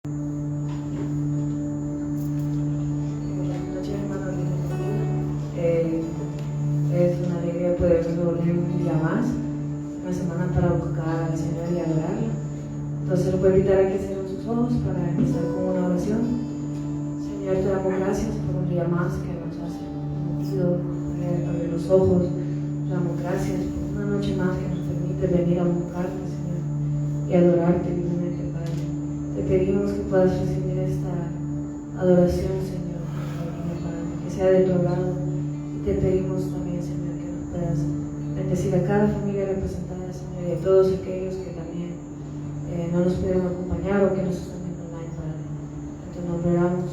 Es una alegría poder reunir un día más, una semana para buscar al Señor y adorarlo. Entonces lo puedo invitar a que cierren sus ojos para empezar con una oración. Señor, te damos gracias por un día más que nos has permitido abrir los ojos. Te damos gracias por una noche más que nos permite venir a buscarte, Señor, y adorarte libremente, Padre. Te pedimos que puedas recibir esta adoración, Señor, Padre, que sea de tu agrado. Y te pedimos también, Señor, que nos puedas bendecir a cada familia representada, Señor, y a todos aquellos que también no nos pudieron acompañar o que nos están viendo online, Padre. En tu nombre oramos.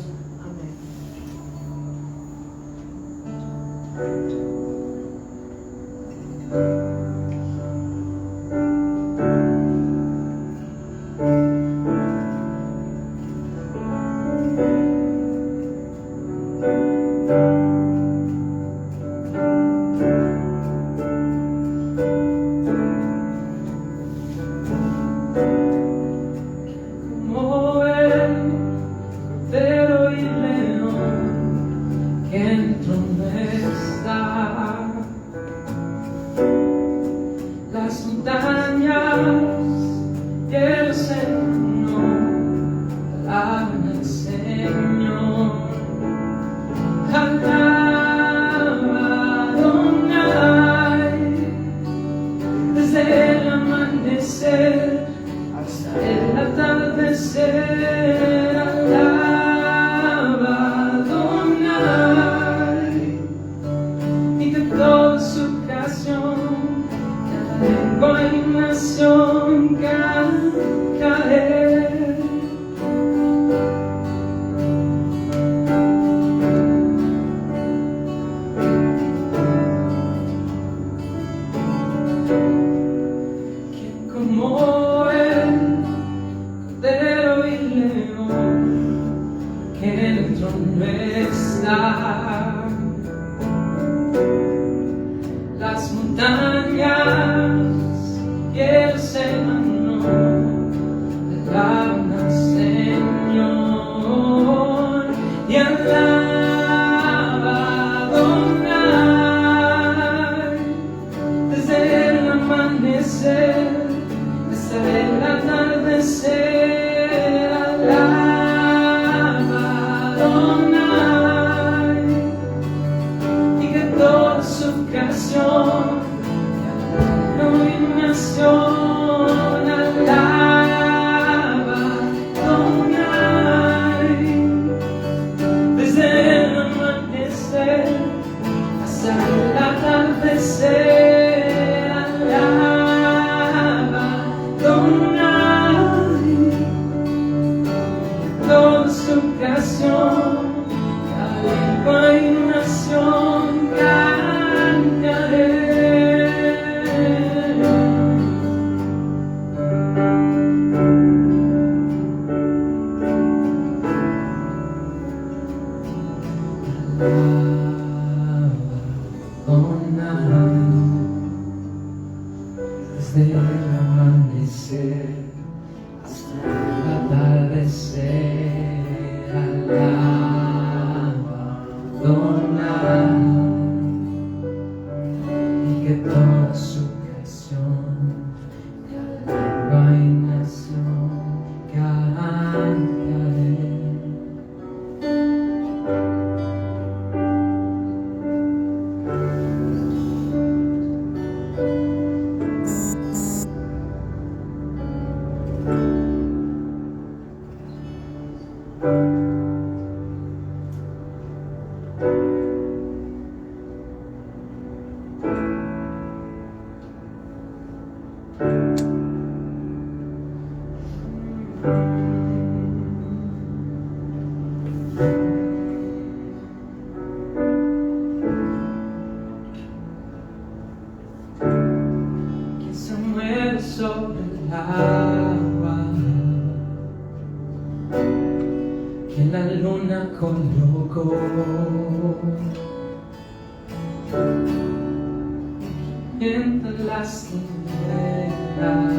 Entre las tinieblas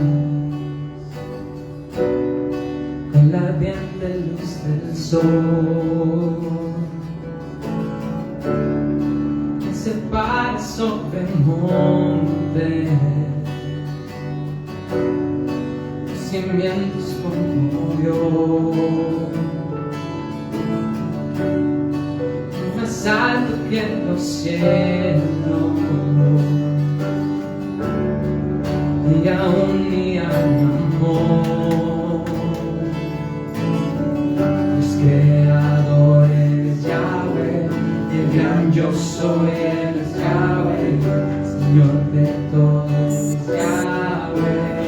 la ardiente luz del sol que se para sobre el monte, los cimientos conmovió, más alto que los cielos, y aún mi alma amó. Los creadores Yahweh, el gran yo soy, Él es Yahweh, Señor de todo es Yahweh.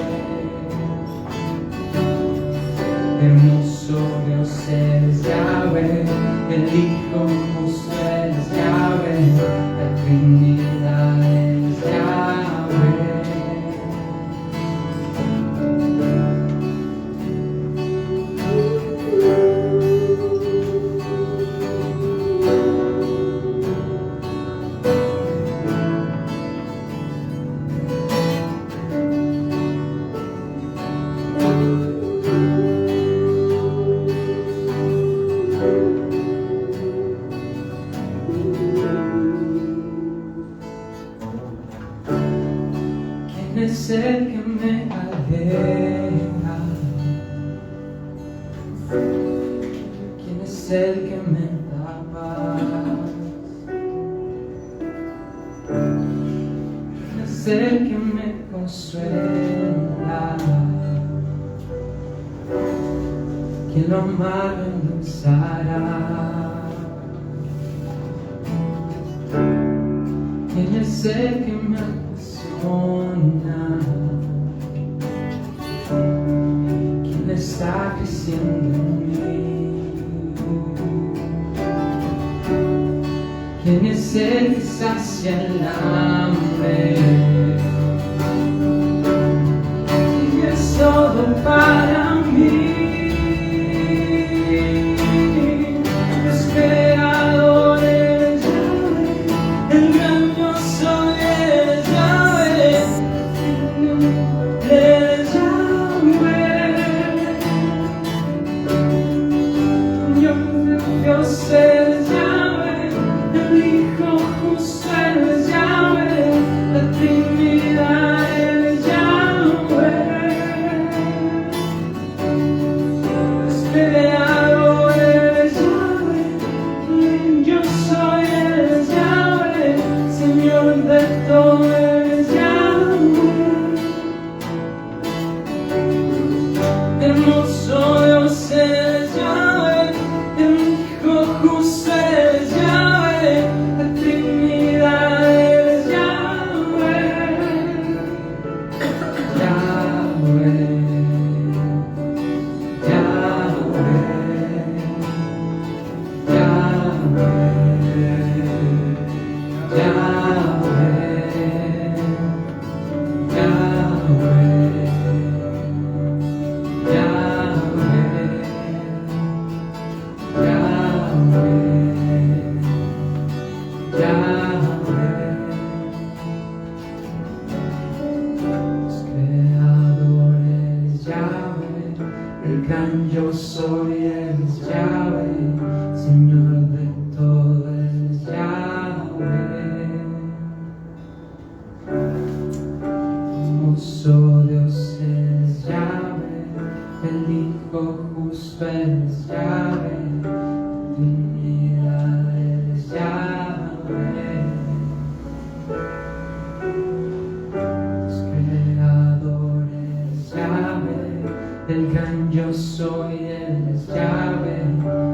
Hermoso Dios es Yahweh, el Hijo justo es Yahweh, la Trinidad es Yahweh. ¿Quién es el que me aleja? ¿Quién es el que me da paz? ¿Quién es el que me consuela? ¿Quién lo amargo endulzará? ¿Quién es el que me apasiona? ¿Quién está creciendo en mí? ¿Quién es el que sacia el hambre? Y es todo para mí. Dios es Yahweh, el Hijo justo es Yahweh, la Trinidad es Yahweh. Los creadores Yahweh, yo soy el Yahweh, Señor de todo es Yahweh. Hermoso Dios es Yahweh, justo es Yahweh, la Trinidad es Yahweh. Yahweh, Yahweh, Yahweh, Yahweh, el gran yo soy es Yahweh, Señor de todo es Yahweh. Hermoso Dios es Yahweh, el Hijo justo es Yahweh, Trinidad es Yahweh. Los creadores Yahweh, el gran yo soy, Él es Yahweh,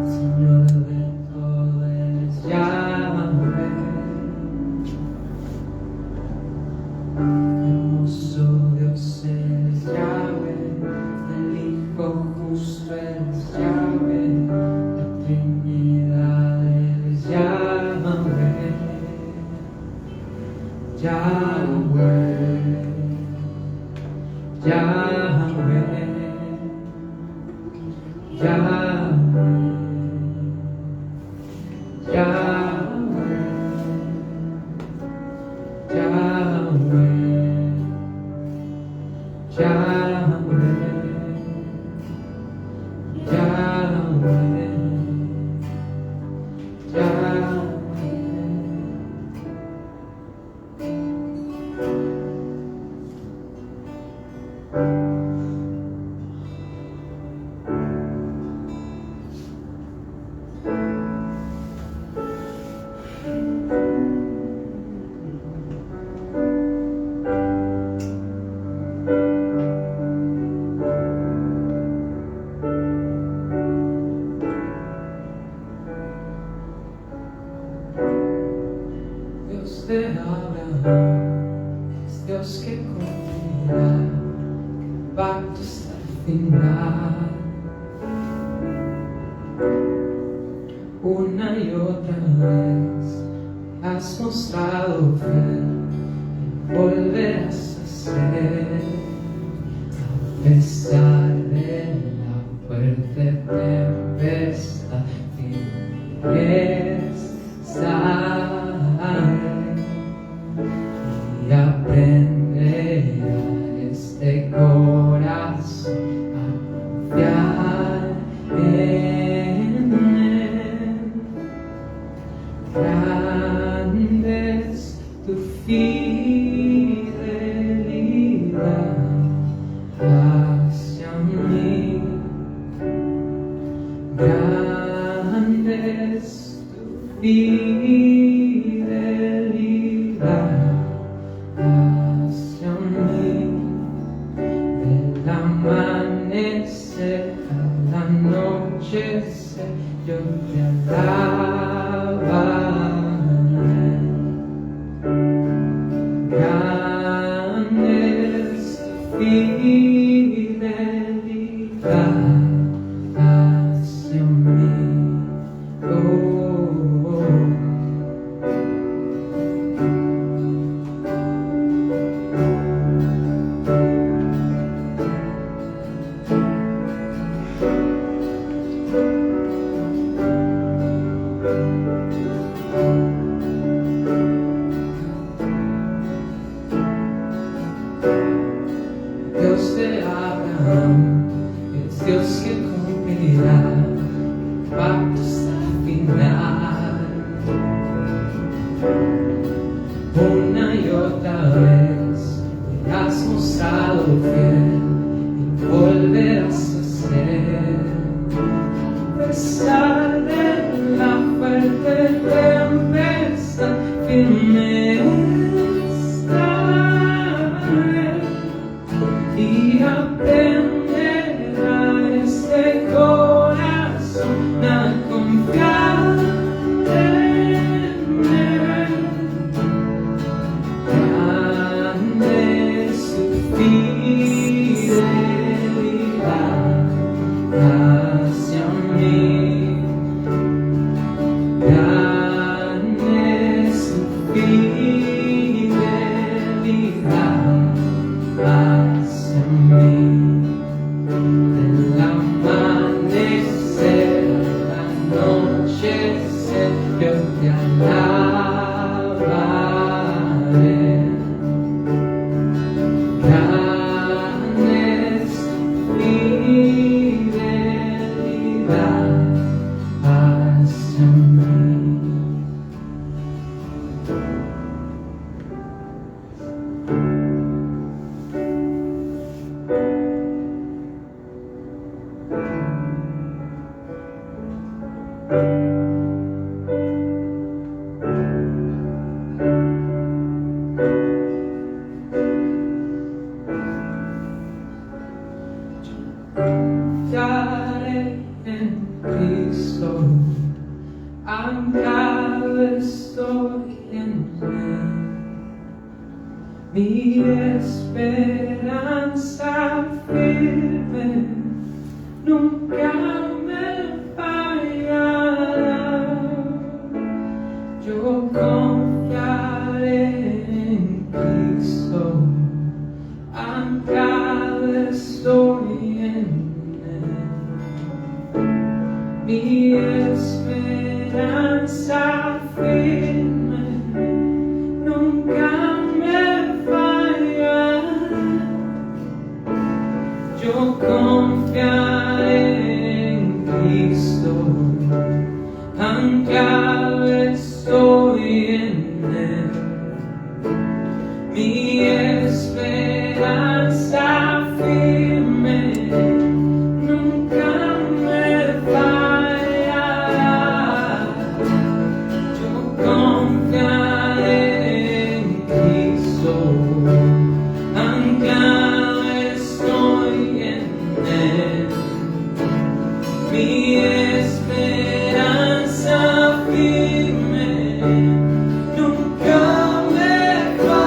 Señor de todo es Yahweh. Hermoso Dios es Yahweh, el Hijo justo es Yahweh, la Trinidad es Yahweh. Yahweh, Yahweh, Yahweh, Yahweh, Yahweh, Yahweh, es Dios que cumplirá el pacto hasta el final. Una y otra vez me has mostrado fiel, volverás a ser, a pesar de la fuerte tempestad que y aprenderá este corazón a confiar en Él. Grande es tu fidelidad hacia mí. Grande es tu fidelidad hacia mí. Del amanecer al anochecer yo te alabaré. Grande es tu fidelidad hacia mí. Dios de Abraham es Dios que cumplirá el pacto hasta el final. Una y otra vez me has mostrado fiel y volverás a ser, a pesar de la fuerte tempestad firme estaré. Y aprenderá este corazón a confiar en Él. Grande es su fidelidad hacia mí. Grande es su fidelidad hacia mí. Del amanecer al anochecer yo te alabaré. Grande es tu fidelidad hacia mí. Confiaré en Cristo, anclado estoy en Él. Mi esperanza firme nunca me fallará. Yo confiaré en Cristo, anclado estoy en Él. Mi esperanza firme nunca me fallará. Yo confiaré en Cristo, anclado estoy en Él. Mi esperanza firme nunca me fallará. Yo confiaré en Cristo, anclado estoy en Él. Mi esperanza firme nunca me fallará.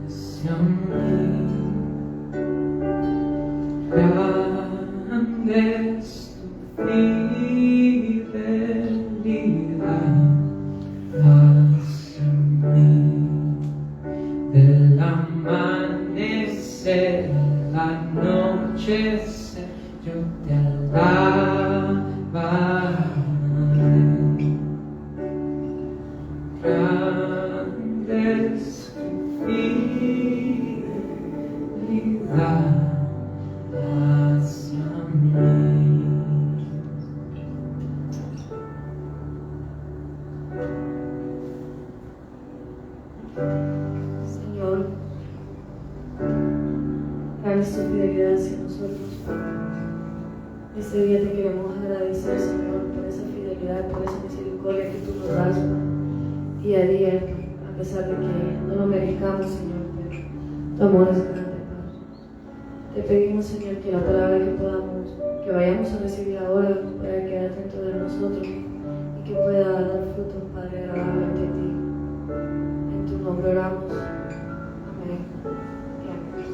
hacia mí. Grande es tu fidelidad hacia mí. Del amanecer al anochecer yo te alabaré. Grande es tu fidelidad hacia mí. Señor, grande es tu fidelidad hacia nosotros, Padre. Este día te queremos agradecer, Señor, por esa fidelidad, por esa misericordia que tú nos das, Padre, día a día, a pesar de que no lo merezcamos, Señor, pero tu amor es grande, Padre. Te pedimos, Señor, que la palabra que vayamos a recibir ahora pueda quedar dentro de nosotros y que pueda dar frutos, Padre, agradable ante ti. En tu nombre oramos. Amén. Y amén.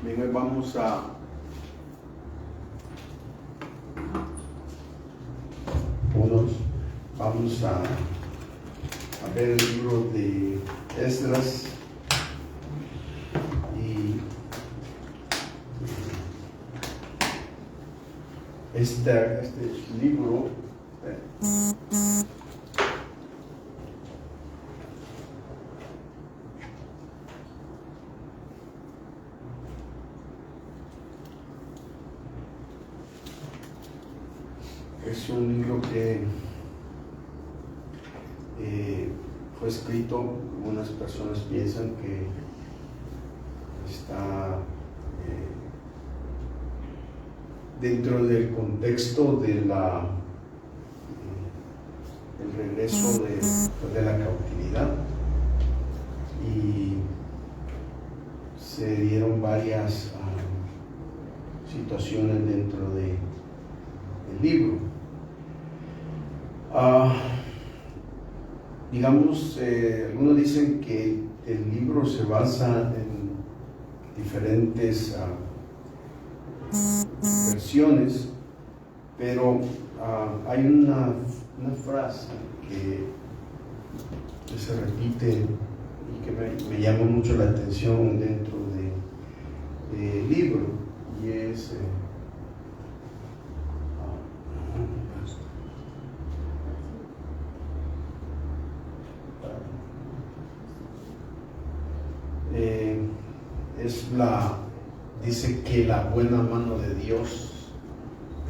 Bien, hoy vamos a ver el libro de Esdras y este libro es un libro que fue escrito, algunas personas piensan que está dentro del contexto de el regreso de la cautividad, y se dieron varias situaciones dentro del libro. Digamos, algunos dicen que el libro se basa en diferentes versiones, pero hay una frase que se repite y que me llama mucho la atención dentro del libro, y es dice que la buena mano de Dios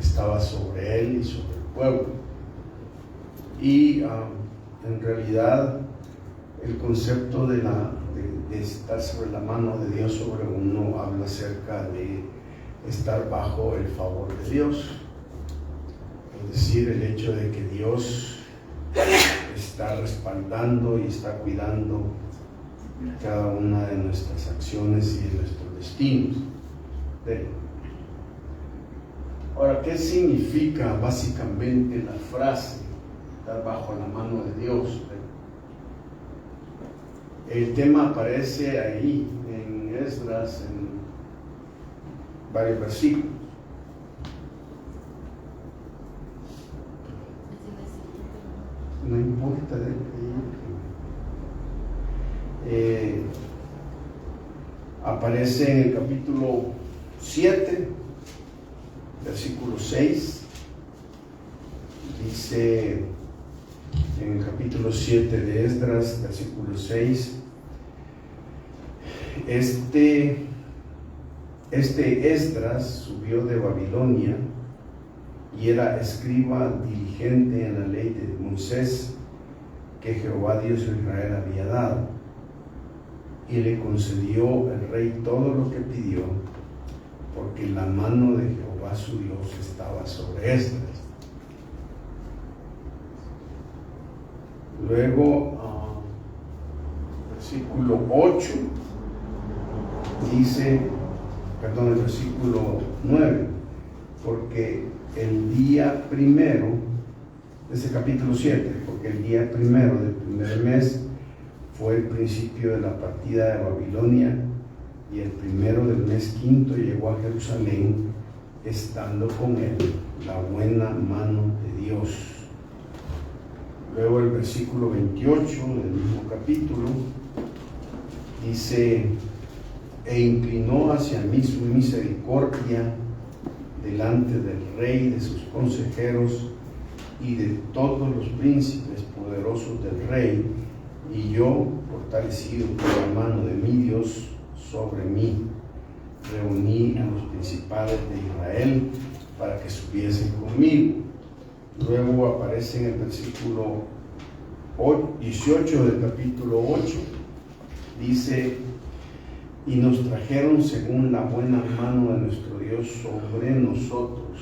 estaba sobre él y sobre el pueblo, y en realidad el concepto de estar sobre la mano de Dios sobre uno habla acerca de estar bajo el favor de Dios, es decir, el hecho de que Dios está respaldando y está cuidando cada una de nuestras acciones y de nuestros destinos. Ahora, ¿qué significa básicamente la frase estar bajo la mano de Dios? El tema aparece ahí en Esdras en varios versículos. poquito de aparece en el capítulo 7, versículo 6. Dice en el capítulo 7 de Esdras, versículo 6, este Esdras subió de Babilonia y era escriba diligente en la ley de Moisés que Jehová Dios de Israel había dado, y le concedió el rey todo lo que pidió, porque la mano de Jehová su Dios estaba sobre Esdras. Luego, versículo 8 dice, perdón, el versículo 9, porque el día primero, ese capítulo 7, porque el día primero del primer mes fue el principio de la partida de Babilonia, y el primero del mes quinto llegó a Jerusalén, estando con él la buena mano de Dios. Luego el versículo 28 del mismo capítulo dice, e inclinó hacia mí su misericordia delante del rey, de sus consejeros y de todos los príncipes poderosos del rey, y yo, fortalecido por la mano de mi Dios sobre mí, reuní a los principales de Israel para que subiesen conmigo. Luego aparece en el versículo 18 del capítulo 8, dice, y nos trajeron según la buena mano de nuestro Dios sobre nosotros.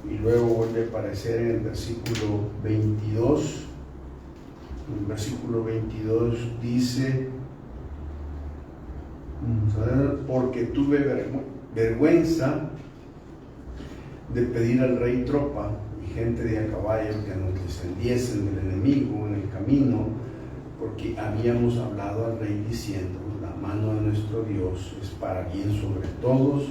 Y luego vuelve a aparecer en el versículo 22. El versículo 22 dice, porque tuve vergüenza de pedir al rey tropa y gente de a caballo que nos descendiesen del enemigo en el camino, porque habíamos hablado al rey diciendo, la mano de nuestro Dios es para bien sobre todos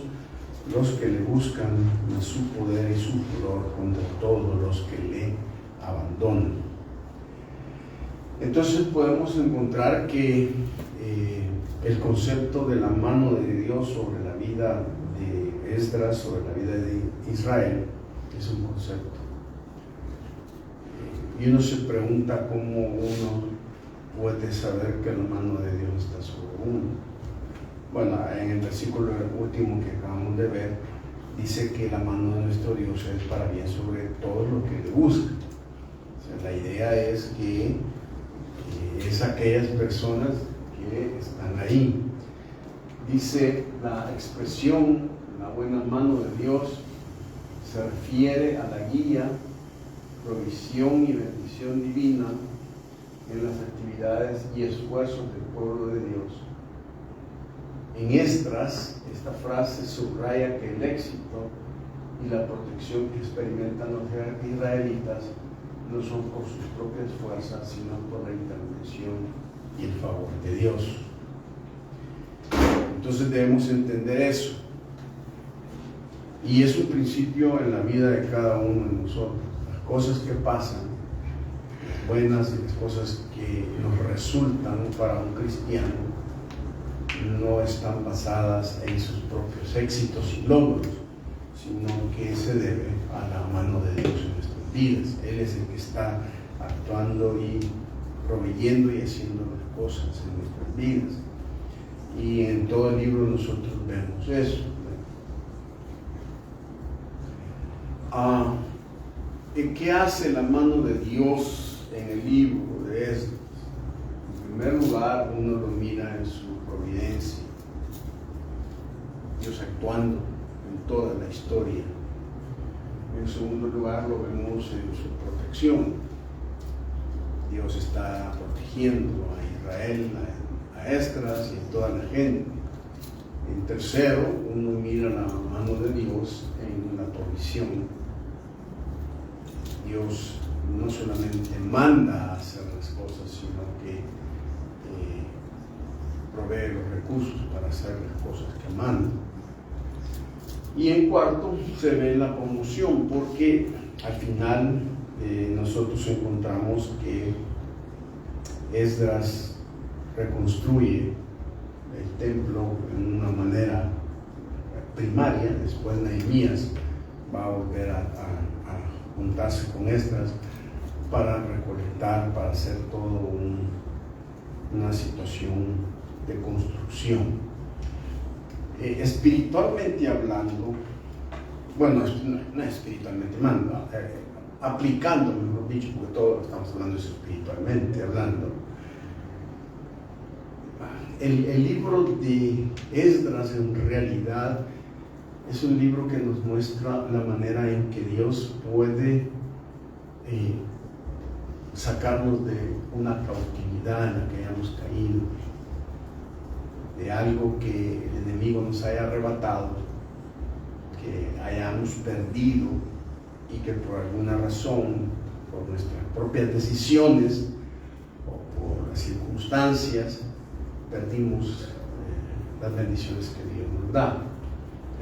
los que le buscan, mas su poder y su furor contra todos los que le abandonan. Entonces podemos encontrar que el concepto de la mano de Dios sobre la vida de Esdras, sobre la vida de Israel, es un concepto. Y uno se pregunta cómo uno puede saber que la mano de Dios está sobre uno. Bueno, en el versículo último que acabamos de ver, dice que la mano de nuestro Dios es para bien sobre todos los que le buscan. O sea, la idea es que es aquellas personas que están ahí. Dice la expresión, la buena mano de Dios, se refiere a la guía, provisión y bendición divina en las actividades y esfuerzos del pueblo de Dios. En Esdras, esta frase subraya que el éxito y la protección que experimentan los israelitas no son por sus propias fuerzas, sino por la intervención y el favor de Dios. Entonces debemos entender eso. Y es un principio en la vida de cada uno de nosotros. Las cosas que pasan, las buenas y las cosas que nos resultan para un cristiano, no están basadas en sus propios éxitos y logros, sino que se debe a la mano de Dios en nuestras vidas. Él es el que está actuando y proveyendo y haciendo las cosas en nuestras vidas. Y en todo el libro nosotros vemos eso. ¿Qué hace la mano de Dios en el libro de Esdras? En primer lugar, uno lo mira en su providencia, Dios actuando en toda la historia. En segundo lugar, lo vemos en su protección. Dios está protegiendo a Israel, a Esdras y a toda la gente. En tercero, uno mira la mano de Dios en la provisión. Dios no solamente manda a hacer las cosas, sino que provee los recursos para hacer las cosas que manda. Y en cuarto, se ve la promoción, porque al final nosotros encontramos que Esdras reconstruye el templo en una manera primaria. Después Nehemías va a volver a juntarse con Esdras para recolectar, para hacer todo una situación de construcción. Espiritualmente hablando, bueno, no espiritualmente hablando, aplicando, mejor dicho, porque todo lo que estamos hablando es espiritualmente hablando. El libro de Esdras en realidad es un libro que nos muestra la manera en que Dios puede sacarnos de una cautividad en la que hayamos caído, de algo que el enemigo nos haya arrebatado, que hayamos perdido y que por alguna razón, por nuestras propias decisiones o por las circunstancias, perdimos las bendiciones que Dios nos da.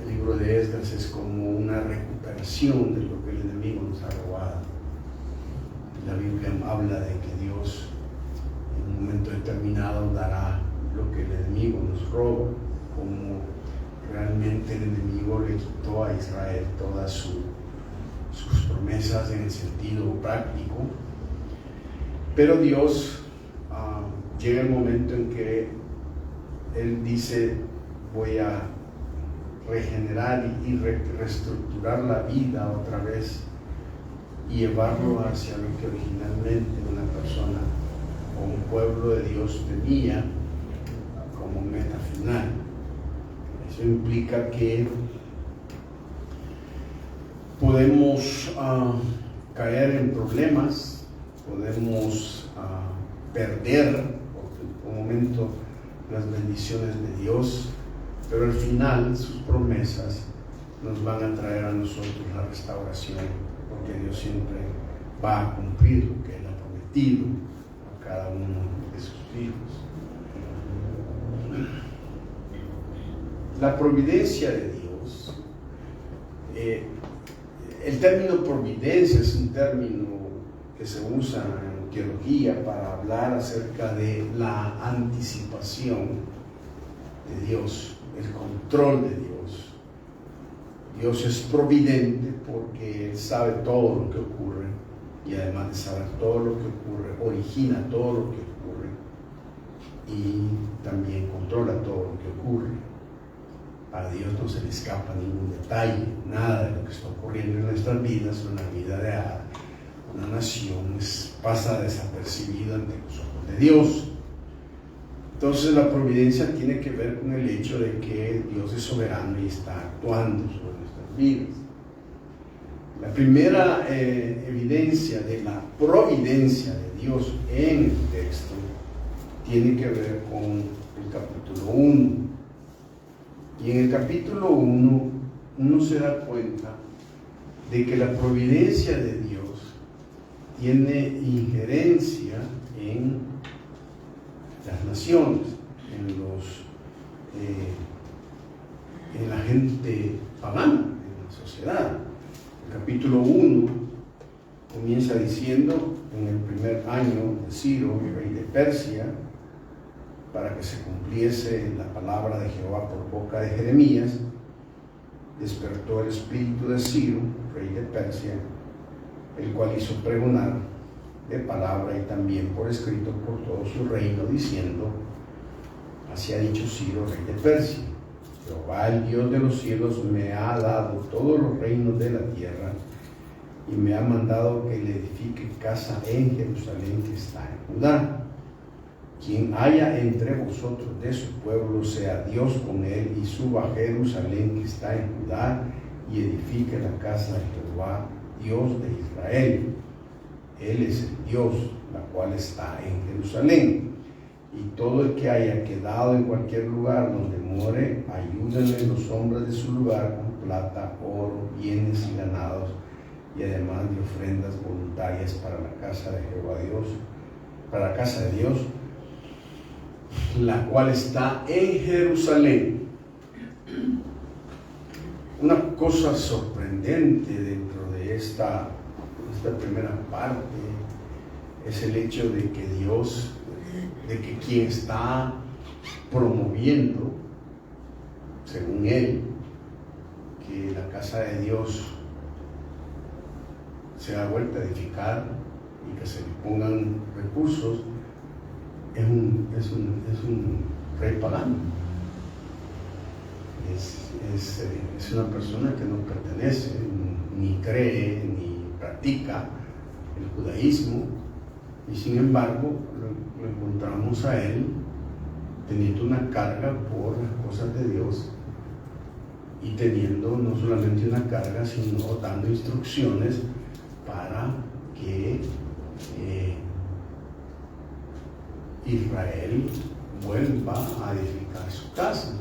El libro de Esdras es como una recuperación de lo que el enemigo nos ha robado. La Biblia habla de que Dios en un momento determinado dará lo que el enemigo nos roba, como realmente el enemigo le quitó a Israel todas sus promesas en el sentido práctico. Pero Dios llega el momento en que Él dice: voy a regenerar y reestructurar la vida otra vez y llevarlo hacia lo que originalmente una persona o un pueblo de Dios tenía como meta final. Eso implica que podemos caer en problemas, podemos perder por un momento las bendiciones de Dios, pero al final sus promesas nos van a traer a nosotros la restauración, porque Dios siempre va a cumplir lo que Él ha prometido a cada uno de sus hijos. La providencia de Dios, el término providencia es un término que se usa en teología para hablar acerca de la anticipación de Dios, el control de Dios. Dios es providente porque Él sabe todo lo que ocurre, y además de saber todo lo que ocurre, origina todo lo que ocurre y también controla todo lo que ocurre. Para Dios no se le escapa ningún detalle, nada de lo que está ocurriendo en nuestras vidas, en la vida de una nación, pasa desapercibido ante los ojos de Dios. Entonces la providencia tiene que ver con el hecho de que Dios es soberano y está actuando sobre nuestras vidas. La primera evidencia de la providencia de Dios en el texto tiene que ver con el capítulo 1. Y en el capítulo 1 uno se da cuenta de que la providencia de Dios tiene injerencia en las naciones, en la gente pagana, en la sociedad. El capítulo 1 comienza diciendo: en el primer año de Ciro, rey de Persia, para que se cumpliese la palabra de Jehová por boca de Jeremías, despertó el espíritu de Ciro, rey de Persia, el cual hizo pregonar de palabra y también por escrito por todo su reino, diciendo: así ha dicho Ciro, rey de Persia: Jehová, el Dios de los cielos, me ha dado todos los reinos de la tierra y me ha mandado que le edifique casa en Jerusalén, que está en Judá. Quien haya entre vosotros de su pueblo, sea Dios con él, y suba a Jerusalén, que está en Judá, y edifique la casa de Jehová, Dios de Israel. Él es el Dios, la cual está en Jerusalén. Y todo el que haya quedado en cualquier lugar donde more, ayúdenle los hombres de su lugar con plata, oro, bienes y ganados, y además de ofrendas voluntarias para la casa de Jehová Dios, para la casa de Dios, la cual está en Jerusalén. Una cosa sorprendente dentro de esta primera parte es el hecho de que Dios de que quien está promoviendo, según él, que la casa de Dios sea vuelta a edificar y que se le pongan recursos, es un rey pagano. Es una persona que no pertenece, ni cree, ni practica el judaísmo, y sin embargo lo encontramos a él teniendo una carga por las cosas de Dios, y teniendo no solamente una carga, sino dando instrucciones para que Israel vuelva a edificar su casa.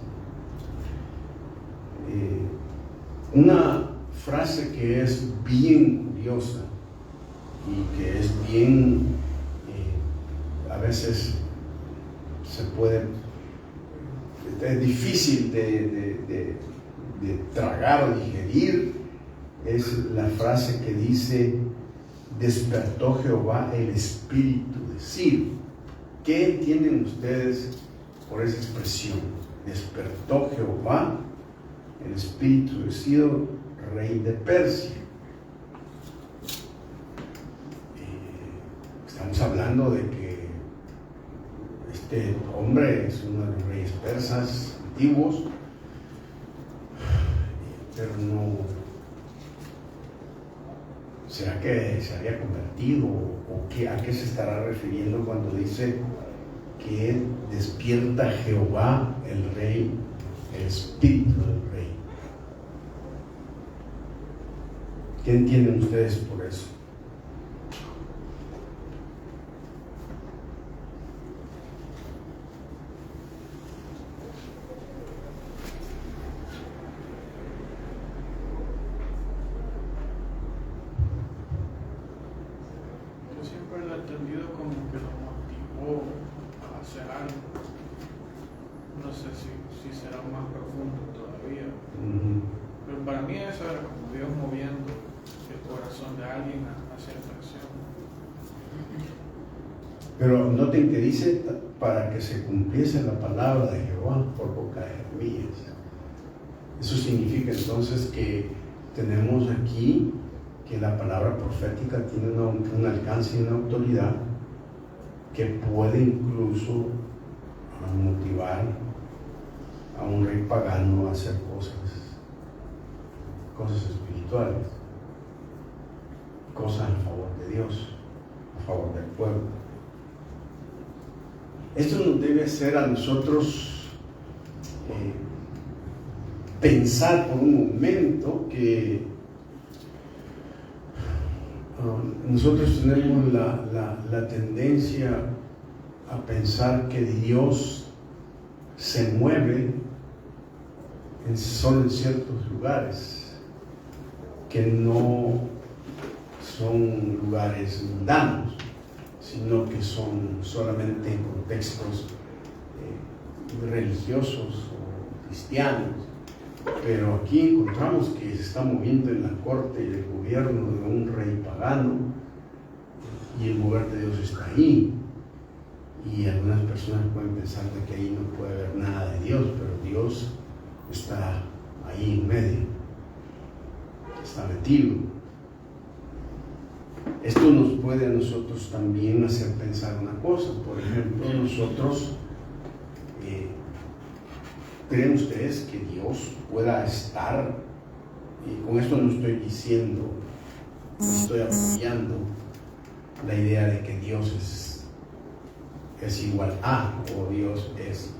Una frase que es bien curiosa y que es bien, a veces es difícil de tragar o digerir, es la frase que dice: despertó Jehová el espíritu de Ciro. ¿Qué entienden ustedes por esa expresión? Despertó Jehová el espíritu de Ciro, rey de Persia. Estamos hablando de que este hombre es uno de los reyes persas antiguos, pero no. ¿Será que se había convertido? ¿O a qué se estará refiriendo cuando dice que despierta Jehová el rey, el espíritu del rey? ¿Qué entienden ustedes por eso? No sé si será más profundo todavía. Pero para mí eso era como Dios moviendo el corazón de alguien hacia esta acción. Pero noten que dice: para que se cumpliese la palabra de Jehová por boca de Jeremías. Eso significa entonces que tenemos aquí que la palabra profética tiene un alcance y una autoridad que puede incluso motivar a un rey pagano a hacer cosas espirituales, cosas a favor de Dios, a favor del pueblo. Esto nos debe hacer a nosotros pensar por un momento que nosotros tenemos la tendencia a pensar que Dios se mueve solo en ciertos lugares, que no son lugares mundanos, sino que son solamente en contextos religiosos o cristianos. Pero aquí encontramos que se está moviendo en la corte y el gobierno de un rey pagano, y el mover de Dios está ahí. Y algunas personas pueden pensar de que ahí no puede haber nada de Dios, pero Dios está ahí en medio, está metido. Esto nos puede a nosotros también hacer pensar una cosa. Por ejemplo, nosotros, ¿creen ustedes que Dios pueda estar? Y con esto no estoy diciendo, no estoy apoyando la idea de que Dios es igual a, o Dios es.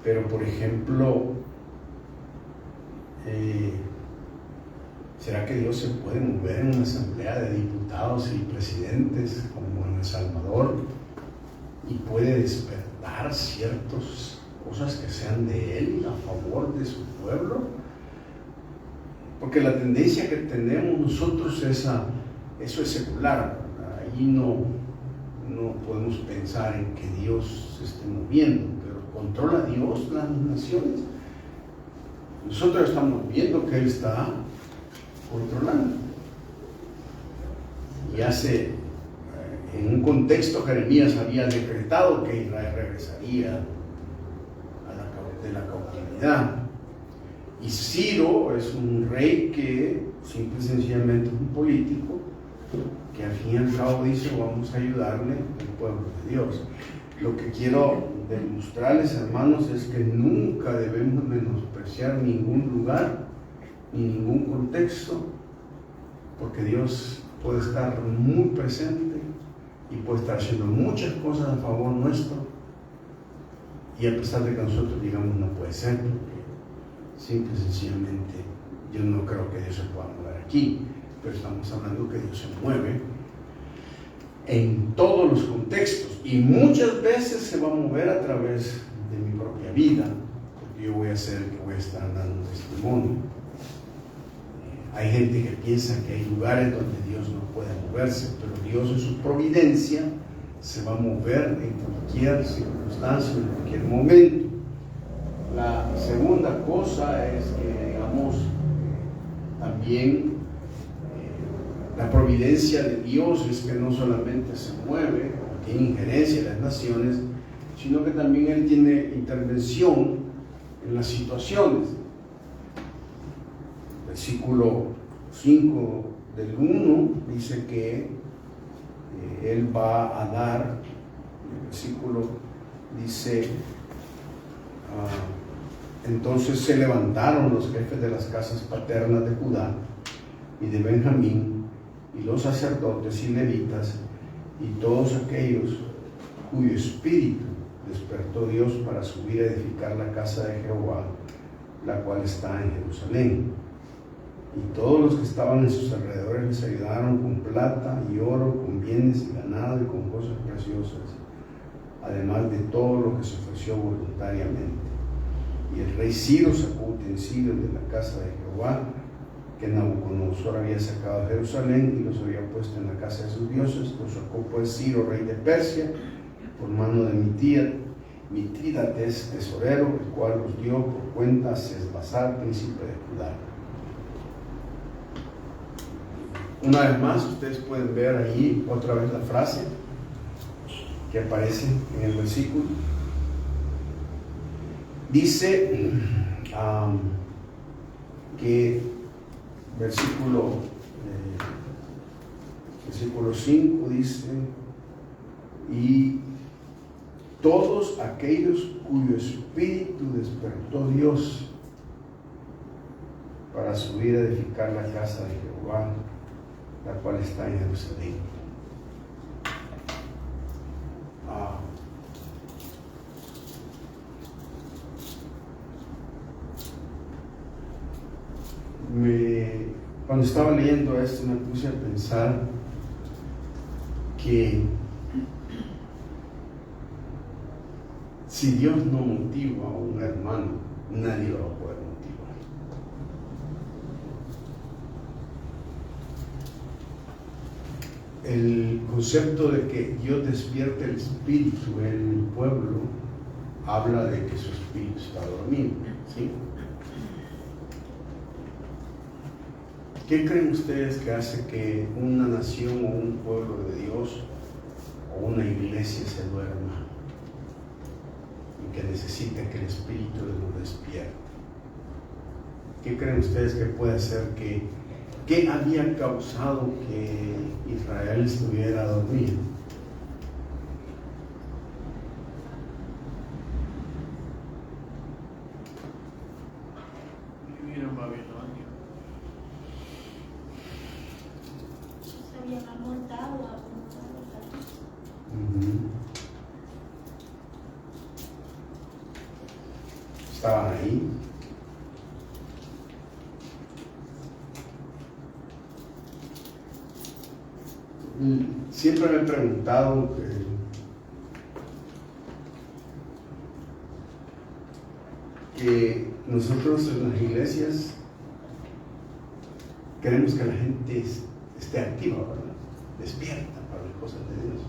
Pero por ejemplo, ¿será que Dios se puede mover en una asamblea de diputados y presidentes como en El Salvador y puede despertar ciertas cosas que sean de Él a favor de su pueblo? Porque la tendencia que tenemos nosotros es eso es secular, ¿verdad? Ahí no podemos pensar en que Dios se esté moviendo, pero ¿controla Dios las naciones? Nosotros estamos viendo que Él está controlando, y hace en un contexto, Jeremías había decretado que Israel regresaría de la cautividad. Y Ciro es un rey que simple y sencillamente es un político que al fin y al cabo dice: vamos a ayudarle al pueblo de Dios. Lo que quiero demostrarles, hermanos, es que nunca debemos menospreciar ningún lugar ni ningún contexto, porque Dios puede estar muy presente y puede estar haciendo muchas cosas a favor nuestro, y a pesar de que nosotros digamos no puede ser, porque simple y sencillamente yo no creo que Dios se pueda mover aquí, pero estamos hablando que Dios se mueve en todos los contextos, y muchas veces se va a mover a través de mi propia vida, porque yo voy a ser el que voy a estar dando testimonio. Hay gente que piensa que hay lugares donde Dios no puede moverse, pero Dios en su providencia se va a mover en cualquier circunstancia, en cualquier momento. La segunda cosa es que, digamos, también la providencia de Dios es que no solamente se mueve o tiene injerencia en las naciones, sino que también Él tiene intervención en las situaciones. Versículo 5 del 1 dice que Él va a dar, el versículo dice: entonces se levantaron los jefes de las casas paternas de Judá y de Benjamín, y los sacerdotes y levitas, y todos aquellos cuyo espíritu despertó Dios para subir a edificar la casa de Jehová, la cual está en Jerusalén. Y todos los que estaban en sus alrededores les ayudaron con plata y oro, con bienes y ganado y con cosas preciosas, además de todo lo que se ofreció voluntariamente. Y el rey Ciro sacó utensilios de la casa de Jehová que Nabucodonosor había sacado de Jerusalén y los había puesto en la casa de sus dioses. Los sacó pues Ciro, rey de Persia, por mano de Mitrídates, tesorero, el cual los dio por cuenta a Sesbazar, príncipe de Judá. Una vez más, ustedes pueden ver ahí otra vez la frase que aparece en el versículo. Dice que versículo 5 dice: y todos aquellos cuyo espíritu despertó Dios para subir a edificar la casa de Jehová, la cual está en Jerusalén. Cuando estaba leyendo esto me puse a pensar que si Dios no motiva a un hermano, nadie lo va a poder motivar. El concepto de que Dios despierte el espíritu en el pueblo habla de que su espíritu está dormido, ¿sí? ¿Qué creen ustedes que hace que una nación o un pueblo de Dios o una iglesia se duerma y que necesite que el espíritu lo despierte? ¿Qué creen ustedes que puede hacer ¿qué había causado que Israel estuviera dormido? Vivir en Babilonia. Se habían amontado a Estaban ahí. Siempre me he preguntado que nosotros en las iglesias queremos que la gente esté activa, ¿verdad? Despierta para las cosas de Dios,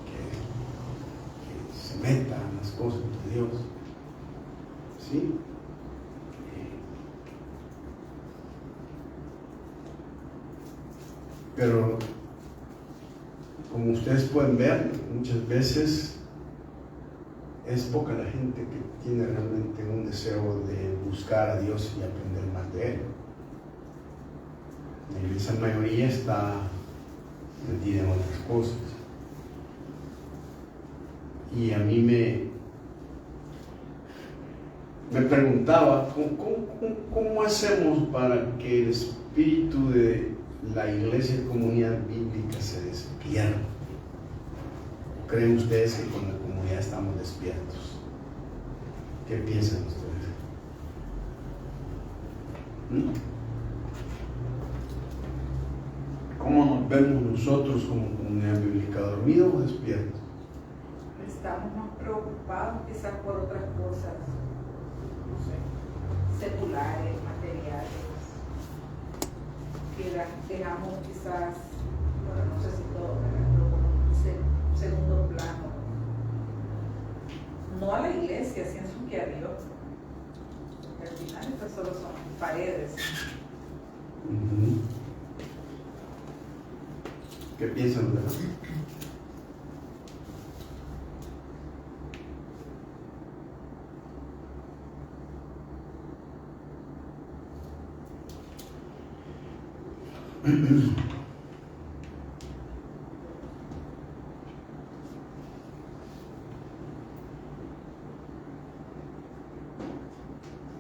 que se meta en las cosas de Dios, ¿sí? Pero como ustedes pueden ver, muchas veces es poca la gente que tiene realmente un deseo de buscar a Dios y aprender más de Él. La iglesia mayoría está metida en otras cosas. Y a mí me preguntaba, ¿cómo hacemos para que el espíritu de la iglesia y comunidad bíblica se despierte? ¿Creen ustedes que con la comunidad estamos despiertos? ¿Qué piensan ustedes? ¿Cómo nos vemos nosotros como comunidad bíblica? ¿Dormidos o despiertos? Estamos más preocupados quizás por otras cosas, no sé, seculares, materiales, que dejamos quizás, bueno, no sé si todo, pero como un segundo plano. No a la iglesia, sino que a Dios. Porque al final estas solo son paredes. ¿Qué piensan, verdad?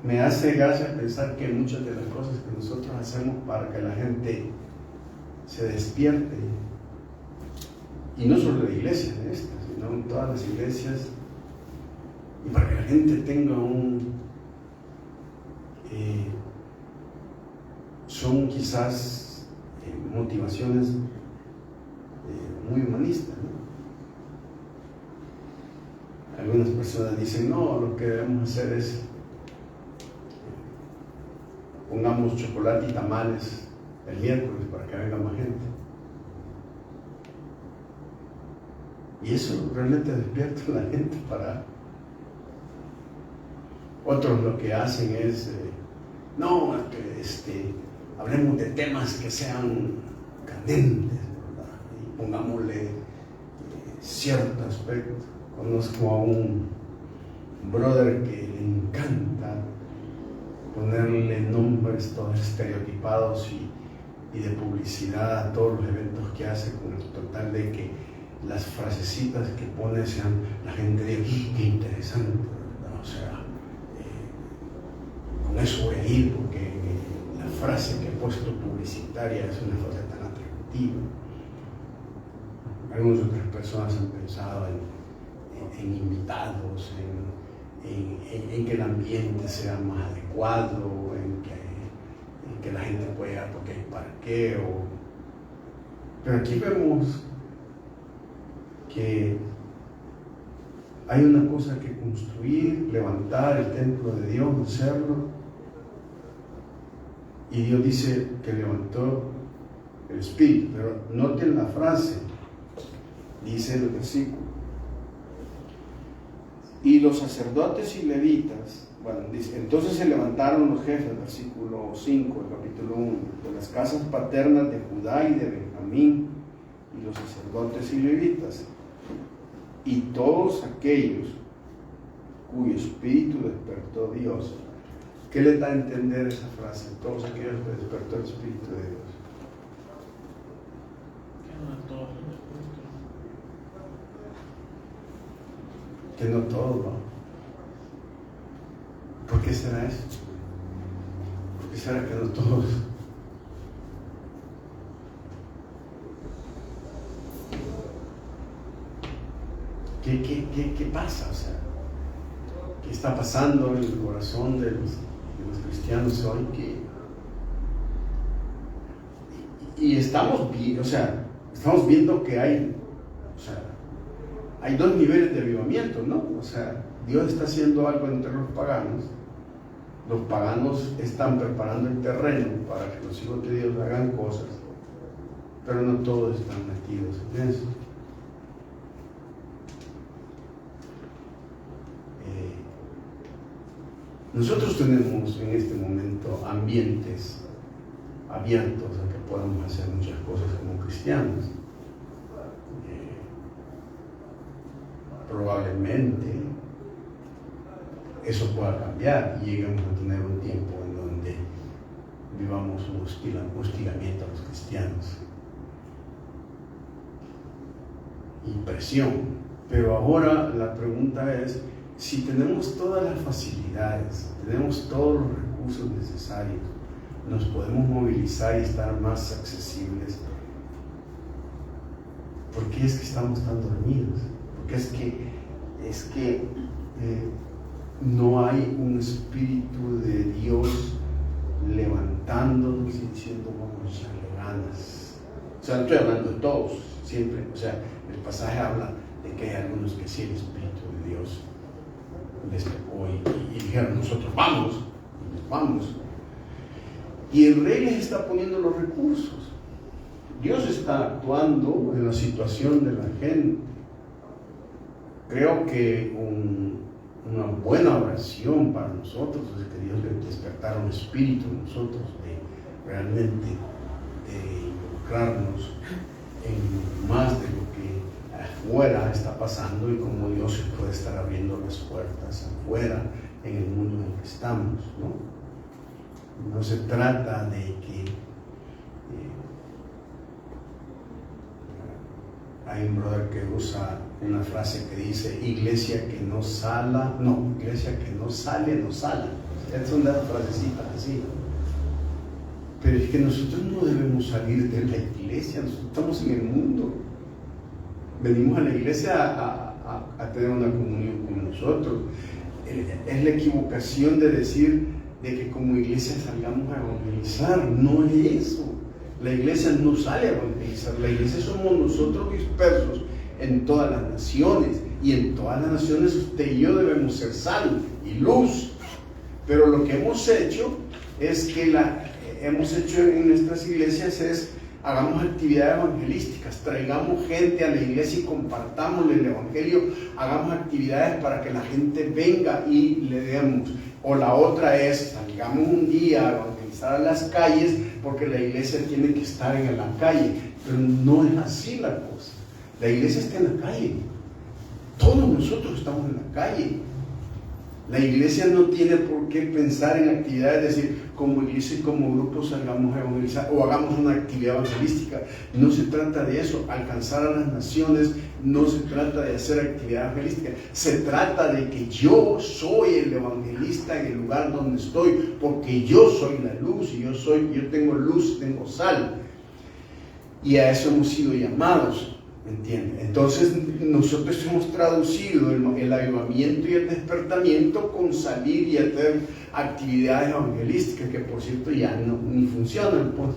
Me hace gracia pensar que muchas de las cosas que nosotros hacemos para que la gente se despierte, y no solo la iglesia en esta, sino en todas las iglesias, y para que la gente tenga son quizás motivaciones muy humanistas, ¿no? Algunas personas dicen, no, lo que debemos hacer es pongamos chocolate y tamales el miércoles para que venga más gente. Y eso realmente despierta a la gente para... Otros lo que hacen es, hablemos de temas que sean candentes, ¿verdad? Y pongámosle cierto aspecto. Conozco a un brother que le encanta ponerle nombres todos estereotipados y de publicidad a todos los eventos que hace, con el total de que las frasecitas que pone sean, la gente diga, qué interesante, ¿verdad? O sea, con eso voy a ir porque la frase que he puesto publicitaria es una frase tan atractiva. Algunas otras personas han pensado en invitados, en que el ambiente sea más adecuado, en que la gente pueda llegar porque hay parqueo. Pero aquí vemos que hay una cosa que construir, levantar el templo de Dios, hacerlo. Y Dios dice que levantó el Espíritu, pero noten la frase, dice el versículo. Y los sacerdotes y levitas, bueno, dice, entonces se levantaron los jefes, versículo 5, del capítulo 1, de las casas paternas de Judá y de Benjamín, y los sacerdotes y levitas, y todos aquellos cuyo espíritu despertó Dios. ¿Qué le da a entender esa frase? Todos aquellos que despertó el Espíritu de Dios. Que no todos, ¿no? ¿Por qué será eso? ¿Por qué será que no todos? ¿Qué pasa? O sea, ¿qué está pasando en el corazón de los cristianos hoy? Y estamos viendo que hay dos niveles de avivamiento, ¿no? O sea, Dios está haciendo algo entre los paganos. Los paganos están preparando el terreno para que los hijos de Dios hagan cosas, pero no todos están metidos en eso. Nosotros tenemos en este momento ambientes abiertos a que podamos hacer muchas cosas como cristianos. probablemente eso pueda cambiar y lleguemos a tener un tiempo en donde vivamos un hostigamiento a los cristianos y presión. Pero ahora la pregunta es, si tenemos todas las facilidades, tenemos todos los recursos necesarios, nos podemos movilizar y estar más accesibles, ¿por qué es que estamos tan dormidos? Porque es que no hay un espíritu de Dios levantándonos y diciendo vamos a echarle ganas. O sea, no estoy hablando de todos, siempre, o sea, el pasaje habla de que hay algunos que sí el espíritu de Dios les tocó y dijeron nosotros vamos, y el rey les está poniendo los recursos. Dios está actuando en la situación de la gente. Creo que una buena oración para nosotros es que Dios le despertara un espíritu en nosotros de realmente de involucrarnos en más de lo que afuera está pasando y cómo Dios se puede estar abriendo las puertas afuera en el mundo en el que estamos, ¿no? No se trata de que hay un brother que usa una frase que dice iglesia que no sale, no sala. Es una frasecita así. Pero es que nosotros no debemos salir de la iglesia, nosotros estamos en el mundo. Venimos a la iglesia a tener una comunión con nosotros. Es la equivocación de decir de que como iglesia salgamos a evangelizar. No es eso. La iglesia no sale a evangelizar. La iglesia somos nosotros dispersos en todas las naciones. Y en todas las naciones usted y yo debemos ser sal y luz. Pero lo que hemos hecho es que hemos hecho en nuestras iglesias es hagamos actividades evangelísticas, traigamos gente a la iglesia y compartamos el evangelio, hagamos actividades para que la gente venga y le demos. O la otra es, salgamos un día a evangelizar a las calles porque la iglesia tiene que estar en la calle. Pero no es así la cosa. La iglesia está en la calle. Todos nosotros estamos en la calle. La iglesia no tiene por qué pensar en actividades, es decir, como iglesia y como grupo salgamos a evangelizar o hagamos una actividad evangelística. No se trata de eso, alcanzar a las naciones, no se trata de hacer actividad evangelística. Se trata de que yo soy el evangelista en el lugar donde estoy, porque yo soy la luz y yo tengo luz, tengo sal. Y a eso hemos sido llamados. ¿Entiende? Entonces nosotros hemos traducido el avivamiento y el despertamiento con salir y hacer actividades evangelísticas que por cierto ya ni funcionan, pues,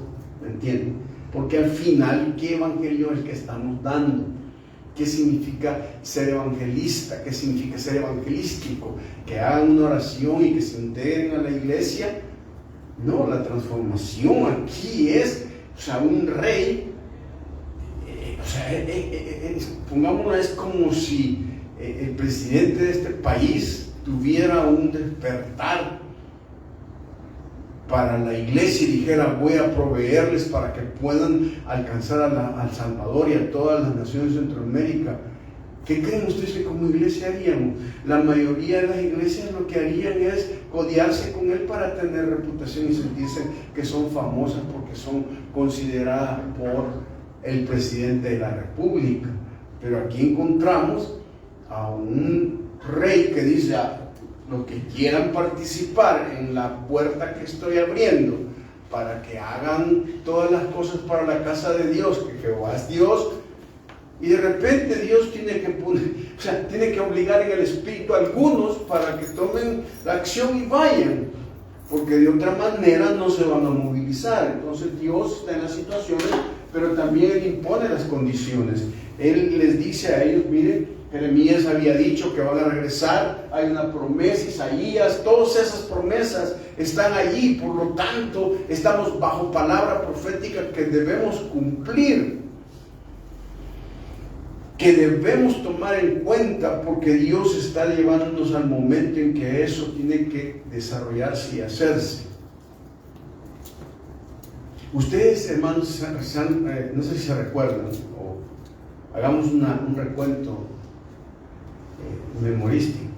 ¿entiende? Porque al final, ¿qué evangelio es el que estamos dando? ¿Qué significa ser evangelista? ¿Qué significa ser evangelístico? ¿Que hagan una oración y que se integren a la iglesia? No, la transformación aquí es, o sea, un rey. O sea, pongámoslo, es como si el presidente de este país tuviera un despertar para la iglesia y dijera voy a proveerles para que puedan alcanzar a Salvador y a todas las naciones de Centroamérica. ¿Qué creen ustedes que como iglesia haríamos? La mayoría de las iglesias lo que harían es codearse con él para tener reputación y sentirse que son famosas porque son consideradas por el presidente de la república. Pero aquí encontramos a un rey que dice los que quieran participar en la puerta que estoy abriendo para que hagan todas las cosas para la casa de Dios, que Jehová es Dios, y de repente Dios tiene que obligar en el espíritu a algunos para que tomen la acción y vayan, porque de otra manera no se van a movilizar. Entonces Dios está en las situaciones, pero también Él impone las condiciones. Él les dice a ellos, miren, Jeremías había dicho que van a regresar, hay una promesa, Isaías, todas esas promesas están allí, por lo tanto, estamos bajo palabra profética que debemos cumplir, que debemos tomar en cuenta, porque Dios está llevándonos al momento en que eso tiene que desarrollarse y hacerse. Ustedes, hermanos, no sé si se recuerdan, o hagamos un recuento memorístico.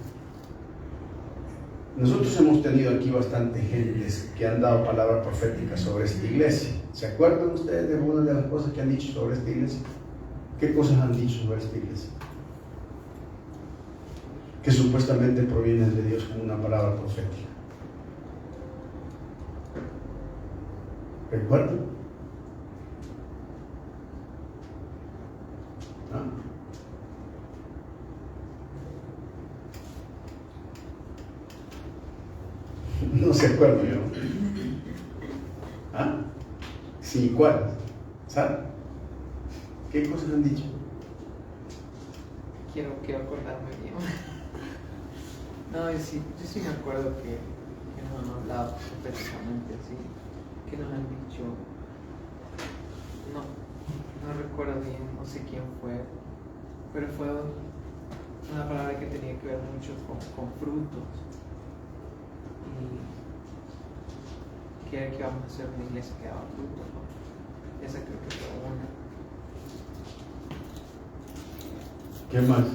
Nosotros hemos tenido aquí bastante gentes que han dado palabras proféticas sobre esta iglesia. ¿Se acuerdan ustedes de algunas de las cosas que han dicho sobre esta iglesia? ¿Qué cosas han dicho sobre esta iglesia? Que supuestamente provienen de Dios como una palabra profética. ¿Recuerdan? ¿Ah? No se acuerdan, ¿no? ¿Ah? Sí, ¿cuál? ¿Saben? ¿Qué cosas han dicho? Quiero acordarme bien. No, yo sí me acuerdo que nos han hablado proféticamente así, que nos han dicho, no recuerdo bien, no sé quién fue, pero fue una palabra que tenía que ver mucho con frutos, y que era que íbamos a hacer una iglesia que daba frutos, ¿no? Esa creo que fue una. ¿Qué más?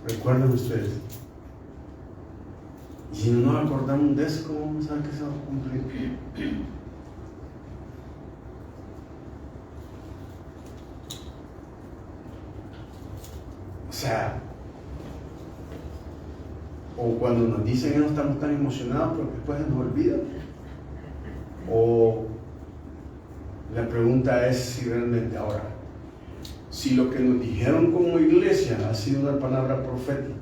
¿Recuerdan ustedes? Y si no nos acordamos de eso, ¿cómo vamos a saber que se va a cumplir? O sea, o cuando nos dicen que no estamos tan emocionados porque después se nos olvida, o la pregunta es si realmente ahora, si lo que nos dijeron como iglesia ha sido una palabra profética,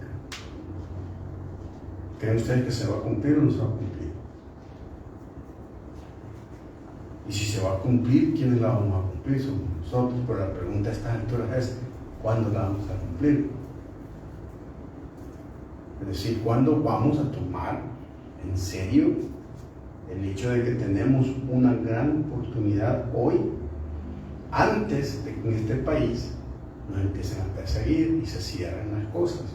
¿creen ustedes que se va a cumplir o no se va a cumplir? Y si se va a cumplir, ¿quiénes la vamos a cumplir? Somos nosotros, pero la pregunta a estas alturas es ¿cuándo la vamos a cumplir? Es decir, ¿cuándo vamos a tomar en serio el hecho de que tenemos una gran oportunidad hoy, antes de que en este país nos empiecen a perseguir y se cierren las cosas?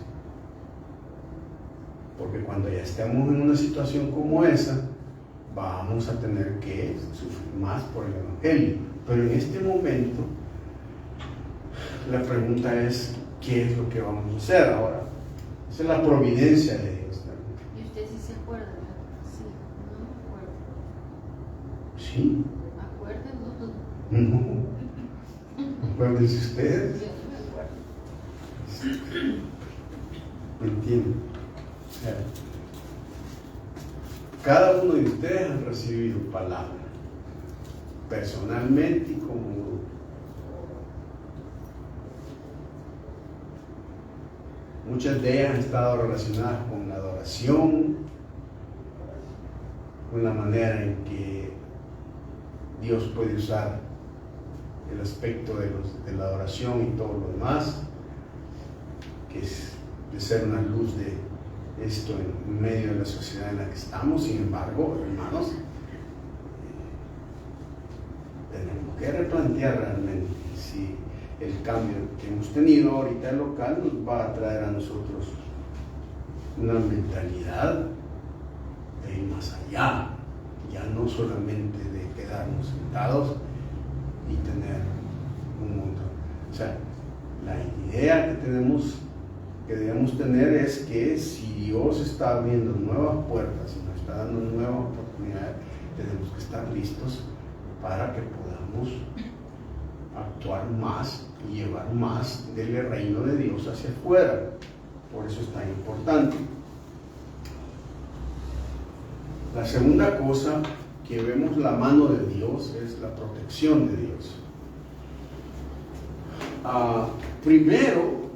Porque cuando ya estemos en una situación como esa, vamos a tener que sufrir más por el Evangelio. Pero en este momento, la pregunta es, ¿qué es lo que vamos a hacer ahora? Esa es la providencia de Dios. ¿Y usted sí se acuerda? Sí, no me acuerdo. ¿Sí? ¿Acuerdan? No. Acuérdense ustedes. Yo no me acuerdo. ¿Me entienden? O sea, cada uno de ustedes ha recibido palabra, personalmente y como grupo. Muchas de ellas han estado relacionadas con la adoración, con la manera en que Dios puede usar el aspecto de la adoración y todo lo demás, que es de ser una luz de esto en medio de la sociedad en la que estamos. Sin embargo, hermanos, tenemos que replantear realmente si el cambio que hemos tenido ahorita local nos va a traer a nosotros una mentalidad de ir más allá, ya no solamente de quedarnos sentados y tener un montón. O sea, la idea que debemos tener es que si Dios está abriendo nuevas puertas y nos está dando nuevas oportunidades, tenemos que estar listos para que podamos actuar más y llevar más del reino de Dios hacia afuera. Por eso es tan importante. La segunda cosa que vemos la mano de Dios es la protección de Dios. Primero,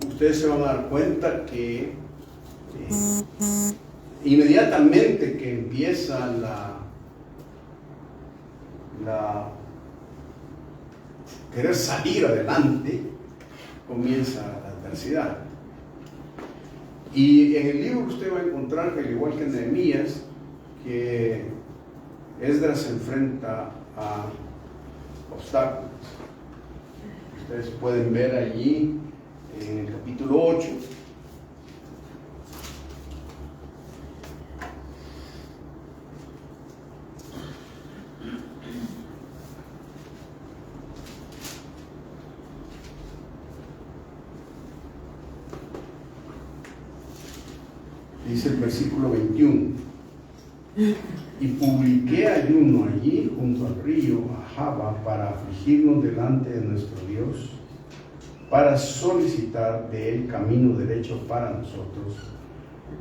ustedes se van a dar cuenta que inmediatamente que empieza la querer salir adelante, comienza la adversidad. Y en el libro usted va a encontrar que, al igual que en Nehemías, que Esdras se enfrenta a obstáculos. Ustedes pueden ver allí en el capítulo 8. dice el versículo 21, y publiqué ayuno allí junto al río Ahava para afligirnos delante de nuestro Dios, para solicitar de él camino derecho para nosotros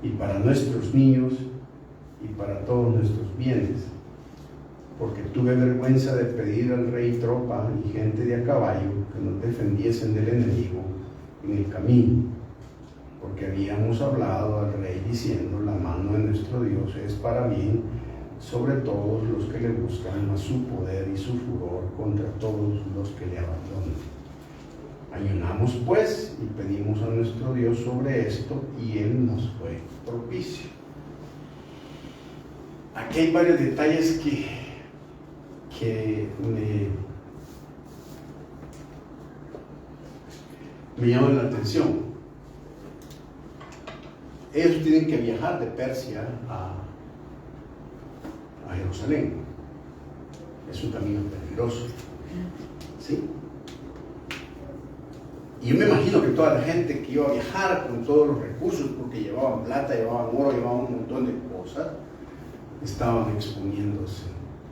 y para nuestros niños y para todos nuestros bienes, porque tuve vergüenza de pedir al rey tropa y gente de a caballo que nos defendiesen del enemigo en el camino, porque habíamos hablado al rey diciendo: la mano de nuestro Dios es para bien sobre todos los que le buscan, a su poder y su furor contra todos los que le abandonan. Ayunamos pues y pedimos a nuestro Dios sobre esto, y él nos fue propicio. Aquí hay varios detalles que me llaman la atención. Ellos tienen que viajar de Persia a Jerusalén. Es un camino peligroso, ¿sí? Y yo me imagino que toda la gente que iba a viajar con todos los recursos, porque llevaban plata, llevaban oro, llevaban un montón de cosas, estaban exponiéndose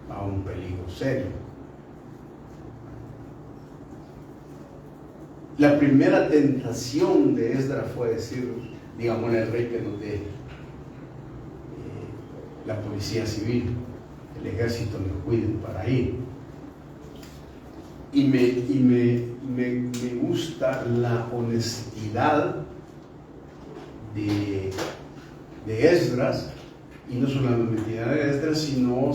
a un peligro serio. La primera tentación de Esdras fue decir: digámosle al rey que nos dé la policía civil, el ejército nos cuiden para ir. Y me gusta la honestidad de Esdras, y no solo la honestidad de Esdras, sino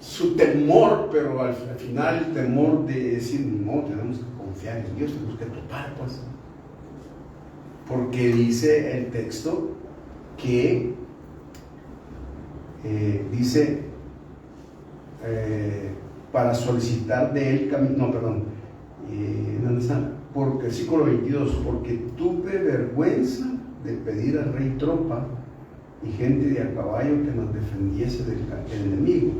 su temor, pero al final el temor de decir: no, tenemos que confiar en Dios, tenemos que topar, pues. Porque dice el texto que dice para solicitar de él camino, ¿dónde está? Por versículo 22, porque tuve vergüenza de pedir al rey tropa y gente de a caballo que nos defendiese del enemigo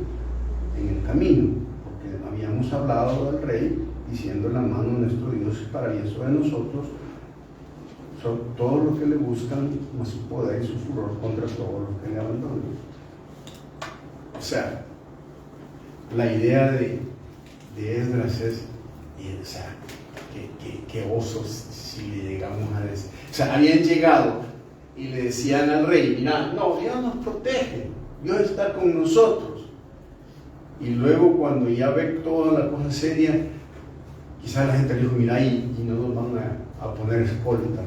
en el camino, porque habíamos hablado del rey diciendo: la mano de nuestro Dios es para bien sobre nosotros, son todos los que le buscan, a su poder y su furor contra todos los que le abandonan. O sea, la idea de Esdras es, o sea, que osos si le llegamos a decir. O sea, habían llegado y le decían al rey: mira, no, Dios nos protege, Dios está con nosotros. Y luego, cuando ya ve toda la cosa seria, quizás la gente le dijo: mira, y no nos van a poner escolta.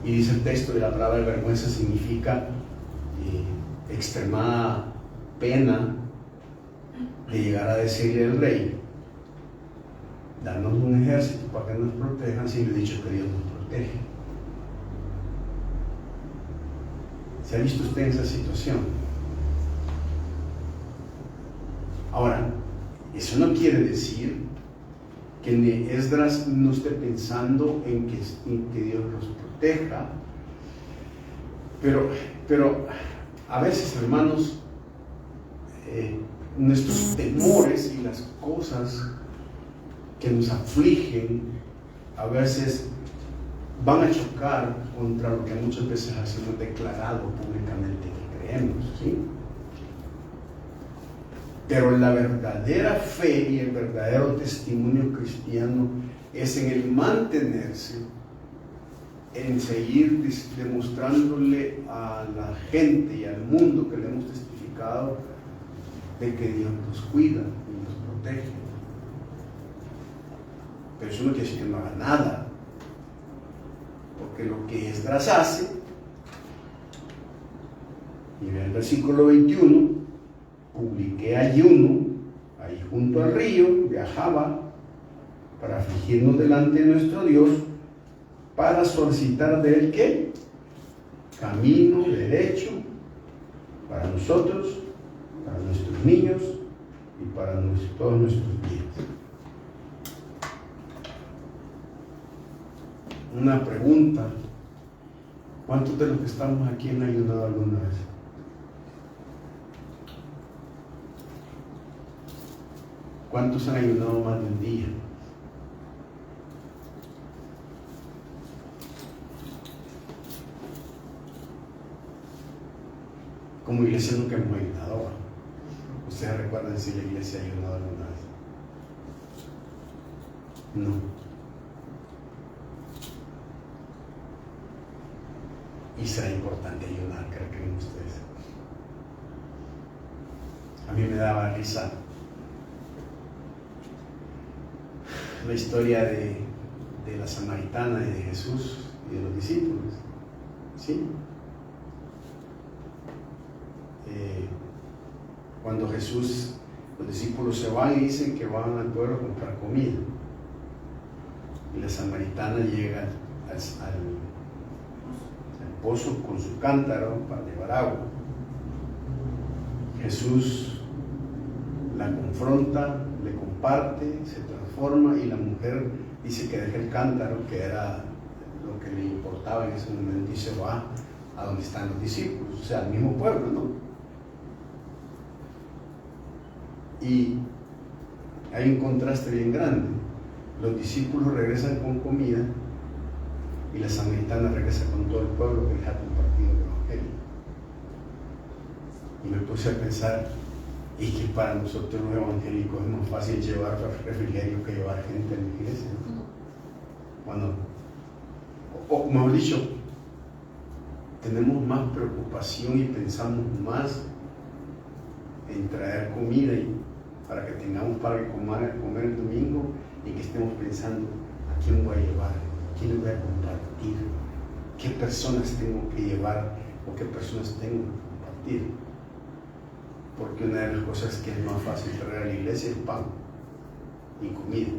Y dice el texto de la palabra de vergüenza significa extremada pena de llegar a decirle al rey: danos un ejército para que nos protejan, si le he dicho que Dios nos protege. ¿Se ha visto usted en esa situación? Ahora, eso no quiere decir que Esdras no esté pensando en que Dios los proteja, pero a veces, hermanos, nuestros temores y las cosas que nos afligen a veces van a chocar contra lo que muchas veces hemos declarado públicamente que creemos, ¿sí? Pero la verdadera fe y el verdadero testimonio cristiano es en el mantenerse, en seguir demostrándole a la gente y al mundo que le hemos testificado de que Dios nos cuida y nos protege. Pero eso no quiere decir que no haga nada, porque lo que Esdras hace, y ve el versículo 21, publiqué ayuno ahí junto al río, viajaba para afligirnos delante de nuestro Dios, para solicitar de él ¿qué? Camino derecho para nosotros, para nuestros niños y para todos nuestros bienes. Una pregunta: ¿cuántos de los que estamos aquí han ayunado alguna vez? ¿Cuántos han ayunado más de un día? Como iglesia nunca hemos ayunado. ¿Ustedes recuerdan si la iglesia ha ayunado alguna vez? No. Y será importante ayunar, creen ustedes. A mí me daba risa la historia de la samaritana y de Jesús y de los discípulos. ¿Sí? Cuando Jesús, los discípulos se van y dicen que van al pueblo a comprar comida. Y la samaritana llega al pozo con su cántaro para llevar agua. Jesús la confronta, le comparte, se transforma y la mujer dice que deja el cántaro, que era lo que le importaba en ese momento, y se va a donde están los discípulos, o sea, al mismo pueblo, ¿no? Y hay un contraste bien grande. Los discípulos regresan con comida y la samaritana regresa con todo el pueblo que les ha compartido el evangelio. Y me puse a pensar, y que para nosotros los evangélicos es más fácil llevar refrigerio que llevar gente a la iglesia, ¿no? Bueno, o mejor dicho, tenemos más preocupación y pensamos más en traer comida para que tengamos para comer el domingo, y que estemos pensando a quién voy a llevar, a quién le voy a compartir, qué personas tengo que llevar o qué personas tengo que compartir. Porque una de las cosas que es más fácil traer a la iglesia es pan y comida.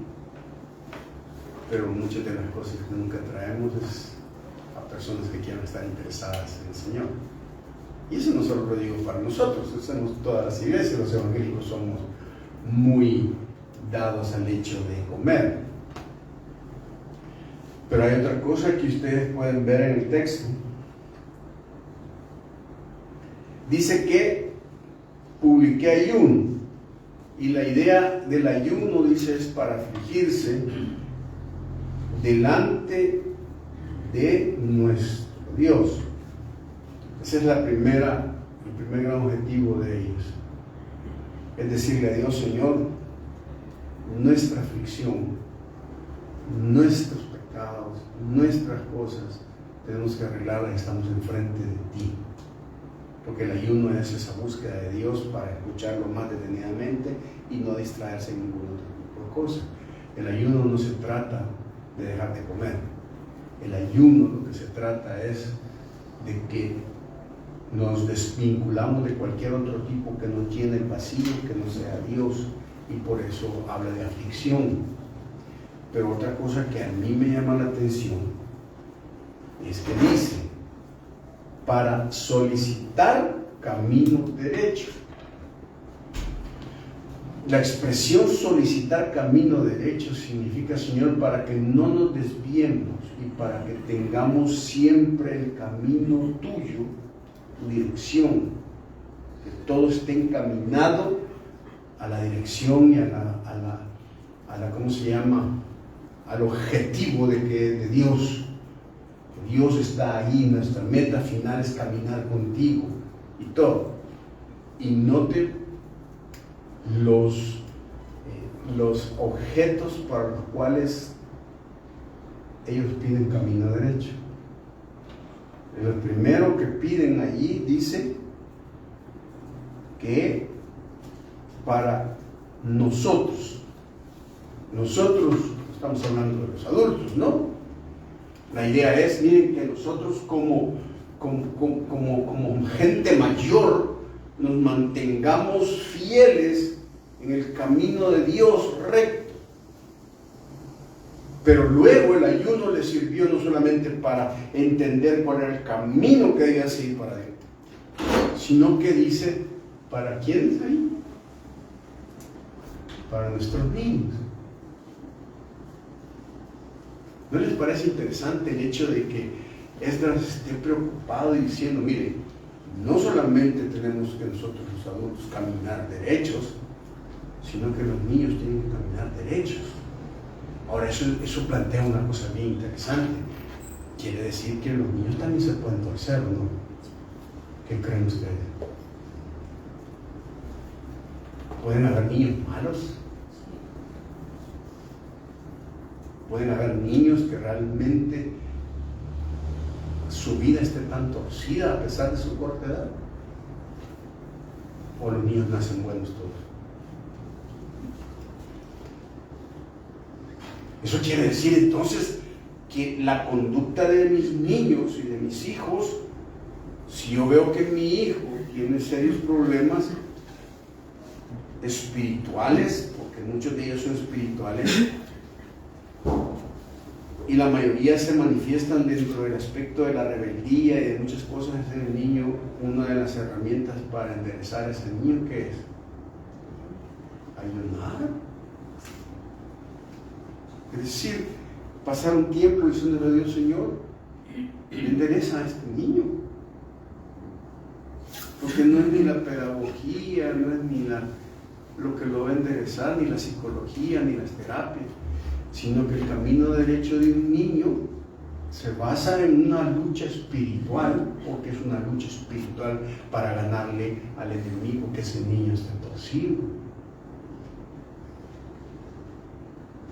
Pero muchas de las cosas que nunca traemos es a personas que quieran estar interesadas en el Señor. Y eso no solo lo digo para nosotros, eso en todas las iglesias, los evangélicos somos muy dados al hecho de comer. Pero hay otra cosa que ustedes pueden ver en el texto. Dice que publiqué ayuno, y la idea del ayuno, dice, es para afligirse delante de nuestro Dios. Ese es el primer gran objetivo de ellos. Es decirle a Dios: Señor, nuestra aflicción, nuestros pecados, nuestras cosas, tenemos que arreglarlas, estamos enfrente de ti. Porque el ayuno es esa búsqueda de Dios para escucharlo más detenidamente y no distraerse en ningún otro tipo de cosa. El ayuno no se trata de dejar de comer. El ayuno lo que se trata es de que nos desvinculamos de cualquier otro tipo que no tiene el vacío, que no sea Dios, y por eso habla de aflicción. Pero otra cosa que a mí me llama la atención es que dice: para solicitar camino derecho. La expresión solicitar camino derecho significa, Señor, para que no nos desviemos y para que tengamos siempre el camino tuyo, tu dirección, que todo esté encaminado a la dirección y a la ¿cómo se llama?, al objetivo de Dios. Dios está ahí, nuestra meta final es caminar contigo y todo. Y note los objetos para los cuales ellos piden camino derecho. Lo primero que piden allí dice que para nosotros estamos hablando de los adultos, ¿no? La idea es, miren, que nosotros como gente mayor nos mantengamos fieles en el camino de Dios recto. Pero luego el ayuno le sirvió no solamente para entender cuál era el camino que debía seguir para Dios, sino que dice, ¿para quién es ahí? Para nuestros niños. ¿No les parece interesante el hecho de que Esdras esté preocupado y diciendo, mire, no solamente tenemos que nosotros los adultos caminar derechos, sino que los niños tienen que caminar derechos? Ahora, eso plantea una cosa bien interesante. Quiere decir que los niños también se pueden torcer, ¿no? ¿Qué creen ustedes? Pueden haber niños malos. Pueden haber niños que realmente su vida esté tan torcida a pesar de su corta edad. O los niños nacen buenos todos. Eso quiere decir entonces que la conducta de mis niños y de mis hijos, si yo veo que mi hijo tiene serios problemas espirituales, porque muchos de ellos son espirituales, y la mayoría se manifiestan dentro del aspecto de la rebeldía y de muchas cosas en el niño, una de las herramientas para enderezar a ese niño, ¿qué es? Ayunar. Es decir, pasar un tiempo diciéndole a Dios, Señor, endereza a este niño. Porque no es ni la pedagogía, no es ni lo que lo va a enderezar, ni la psicología, ni las terapias, sino que el camino derecho de un niño se basa en una lucha espiritual, porque es una lucha espiritual para ganarle al enemigo, que ese niño está torcido.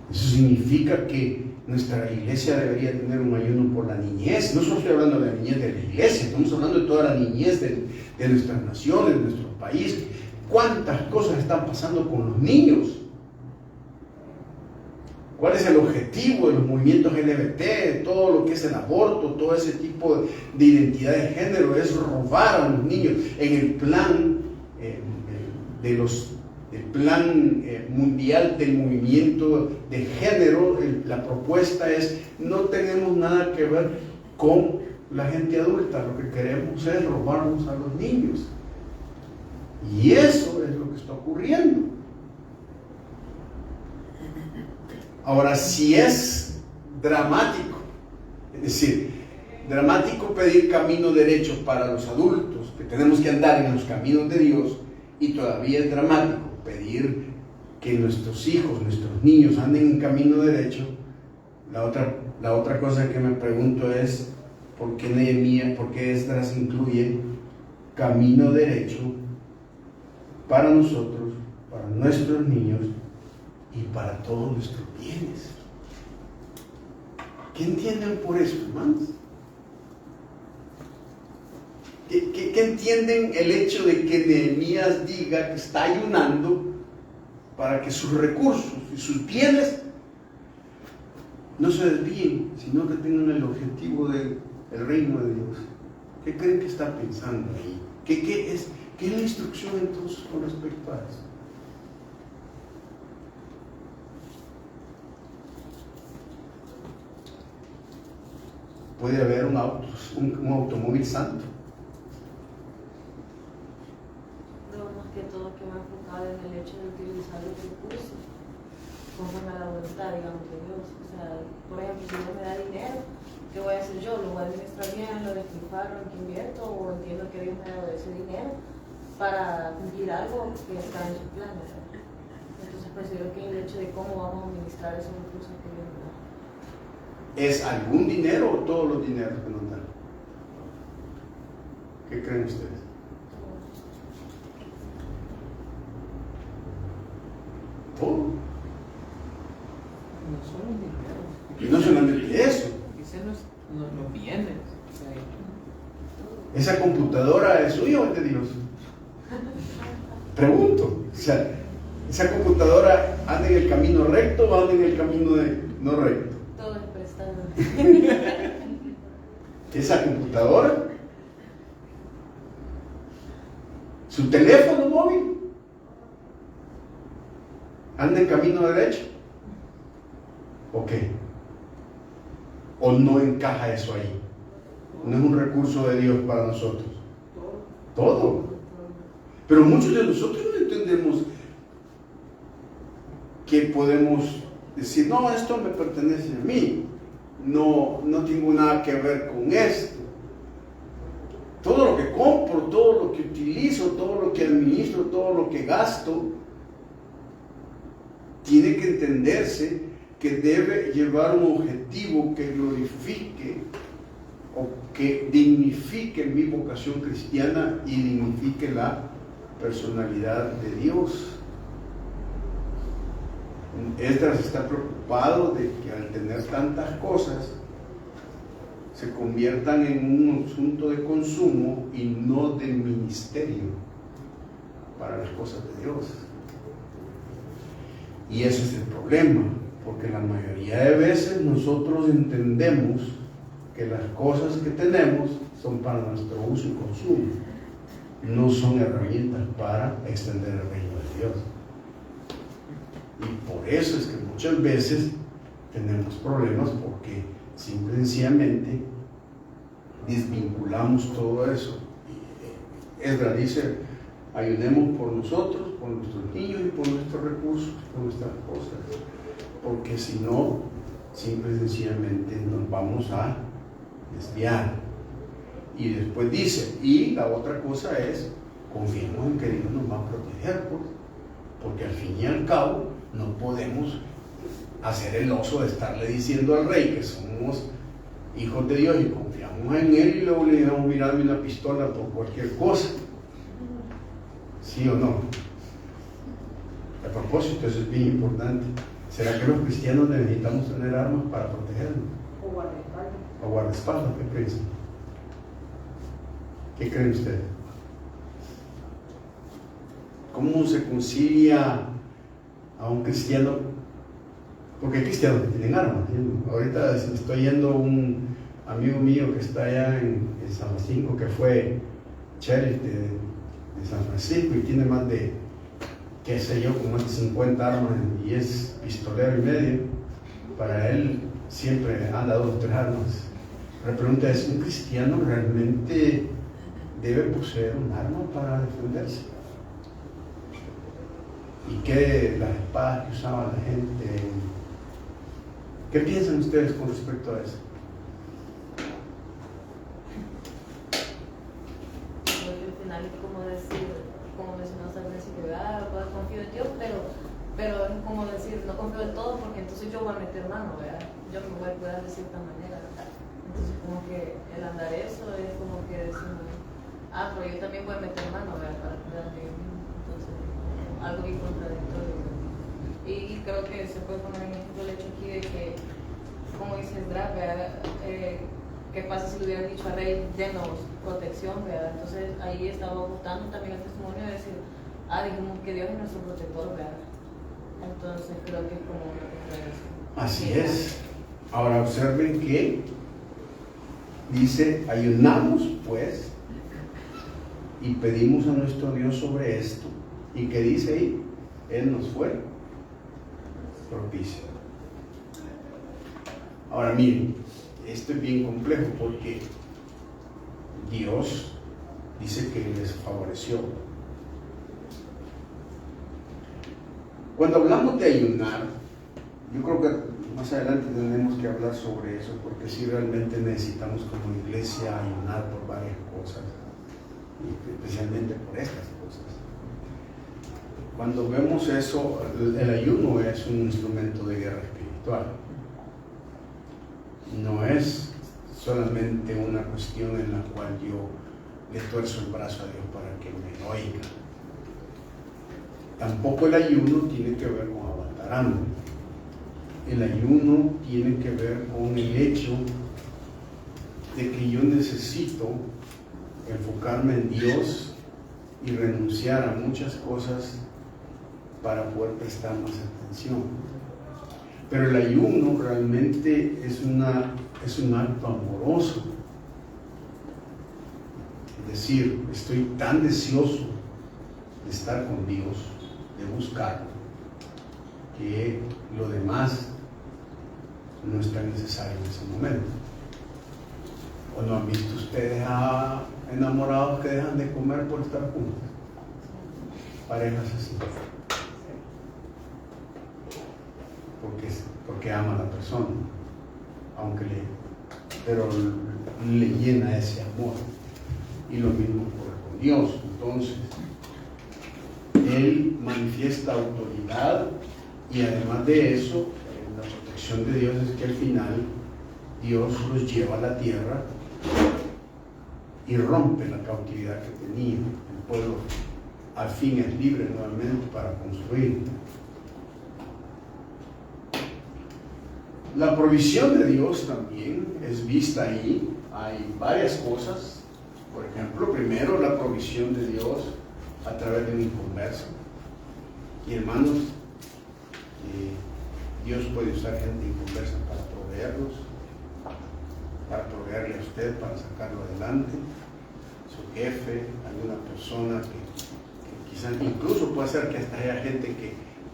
Eso significa que nuestra iglesia debería tener un ayuno por la niñez. No solo estoy hablando de la niñez de la iglesia, estamos hablando de toda la niñez de nuestras naciones, de nuestro país. ¿Cuántas cosas están pasando con los niños? ¿Cuál es el objetivo de los movimientos LGBT, todo lo que es el aborto, todo ese tipo de identidad de género? Es robar a los niños. En el plan mundial del movimiento de género, la propuesta es: no tenemos nada que ver con la gente adulta, lo que queremos es robarnos a los niños. Y eso es lo que está ocurriendo. Ahora, si es dramático, es decir, dramático pedir camino derecho para los adultos, que tenemos que andar en los caminos de Dios, y todavía es dramático pedir que nuestros hijos, nuestros niños anden en camino derecho, la otra cosa que me pregunto es: ¿por qué Nehemías, por qué Esdras incluye camino derecho para nosotros, para nuestros niños y para todos nuestros bienes? ¿Qué entienden por eso, hermanos? ¿Qué entienden el hecho de que Nehemías diga que está ayunando para que sus recursos y sus bienes no se desvíen, sino que tengan el objetivo del reino de Dios? ¿Qué creen que está pensando ahí? ¿Qué es la instrucción entonces con respecto a eso? Puede haber un automóvil santo. No, más que todo que va enfocado en el hecho de utilizar los recursos conforme a la voluntad, digamos, de Dios. O sea, por ejemplo, si Dios me da dinero, ¿qué voy a hacer yo? ¿Lo voy a administrar bien, lo despilfarro, en qué invierto? ¿O entiendo que Dios me ha dado ese dinero para cumplir algo que está en su plan, ¿verdad? Entonces, pues yo creo que el hecho de cómo vamos a administrar esos recursos que Dios nos da. ¿Es algún dinero o todos los dineros que nos dan? ¿Qué creen ustedes? Todo. No solo el dinero. Y no solamente eso. Dicen los bienes. O sea, ¿Esa computadora es suya o es de Dios? Pregunto. O sea, ¿esa computadora anda en el camino recto o anda en el camino no recto? Todo es prestado. Esa computadora, su teléfono móvil, anda en camino derecho. ¿Ok? ¿O no encaja eso ahí? No es un recurso de Dios para nosotros. Todo. Pero muchos de nosotros no entendemos que podemos decir: no, esto me pertenece a mí. No tengo nada que ver con esto. Todo lo que compro, todo lo que utilizo, todo lo que administro, todo lo que gasto, tiene que entenderse que debe llevar un objetivo que glorifique o que dignifique mi vocación cristiana y dignifique la personalidad de Dios. Esdras está preocupado de que al tener tantas cosas se conviertan en un asunto de consumo y no de ministerio para las cosas de Dios. Y ese es el problema, porque la mayoría de veces nosotros entendemos que las cosas que tenemos son para nuestro uso y consumo, no son herramientas para extender el reino de Dios. Y por eso es que muchas veces tenemos problemas, porque simple y sencillamente desvinculamos todo eso. Esdras dice: ayunemos por nosotros, por nuestros niños y por nuestros recursos, por nuestras cosas, porque si no, simple y sencillamente nos vamos a desviar. Y después dice, y la otra cosa es, confiemos en que Dios nos va a proteger, porque al fin y al cabo no podemos hacer el oso de estarle diciendo al rey que somos hijos de Dios y confiamos en Él, y luego le digamos: mirarme una pistola por cualquier cosa. ¿Sí o no? A propósito, eso es bien importante. ¿Será que los cristianos necesitamos tener armas para protegernos? O guardaespaldas. ¿O guardaespaldas? ¿Qué creen? ¿Qué creen ustedes? ¿Cómo se concilia a un cristiano? Porque hay cristianos que tienen armas, ¿sí? Ahorita estoy yendo un amigo mío que está allá en San Francisco, que fue sheriff de San Francisco, y tiene más de, qué sé yo, como más de 50 armas, y es pistolero y medio. Para él siempre anda 2 o 3 armas. La pregunta es: ¿un cristiano realmente debe poseer un arma para defenderse? ¿Y qué las espadas que usaba la gente? ¿Qué piensan ustedes con respecto a eso? Al final es como decir, como mencionamos al principio, pues confío en Dios, pero es como decir, no confío en todo, porque entonces yo voy a meter mano, ¿verdad? Yo me voy a cuidar de cierta manera, ¿verdad? Entonces como que el andar eso es como que decir, pero yo también voy a meter mano, ¿verdad? Para cuidarme yo mismo. Entonces, algo bien contradictorio, ¿verdad? Y creo que se puede poner en ejemplo el hecho aquí de que, como dice Esdras, ¿qué pasa si le hubieran dicho al rey: denos protección, ¿verdad? Entonces ahí estaba gustando también el testimonio de decir: dijimos que Dios es nuestro protector, ¿verdad? Entonces creo que es como una contradicción. Así es. Ahora observen que dice: ayunamos pues y pedimos a nuestro Dios sobre esto. ¿Y qué dice ahí? Él nos fue propicio. Ahora miren, esto es bien complejo, porque Dios dice que les favoreció. Cuando hablamos de ayunar, yo creo que más adelante tenemos que hablar sobre eso, porque sí realmente necesitamos como iglesia ayunar por varias cosas, y especialmente por estas cosas. Cuando vemos eso, el ayuno es un instrumento de guerra espiritual. No es solamente una cuestión en la cual yo le tuerzo el brazo a Dios para que me oiga. Tampoco el ayuno tiene que ver con aguantar hambre. El ayuno tiene que ver con el hecho de que yo necesito enfocarme en Dios y renunciar a muchas cosas para poder prestar más atención. Pero el ayuno realmente es un acto amoroso. Es decir, estoy tan deseoso de estar con Dios, de buscarlo, que lo demás no es tan necesario en ese momento. ¿O no han visto ustedes a enamorados que dejan de comer por estar juntos? Parejas así. Porque ama a la persona, pero le llena ese amor. Y lo mismo ocurre con Dios. Entonces, Él manifiesta autoridad, y además de eso, la protección de Dios es que al final Dios los lleva a la tierra y rompe la cautividad que tenía. El pueblo al fin es libre nuevamente para construir. La provisión de Dios también es vista ahí. Hay varias cosas. Por ejemplo, primero la provisión de Dios a través de un inconverso. Y hermanos, Dios puede usar gente inconversa para proveerlos, para proveerle a usted, para sacarlo adelante. Su jefe, alguna persona que quizás incluso puede ser que hasta haya gente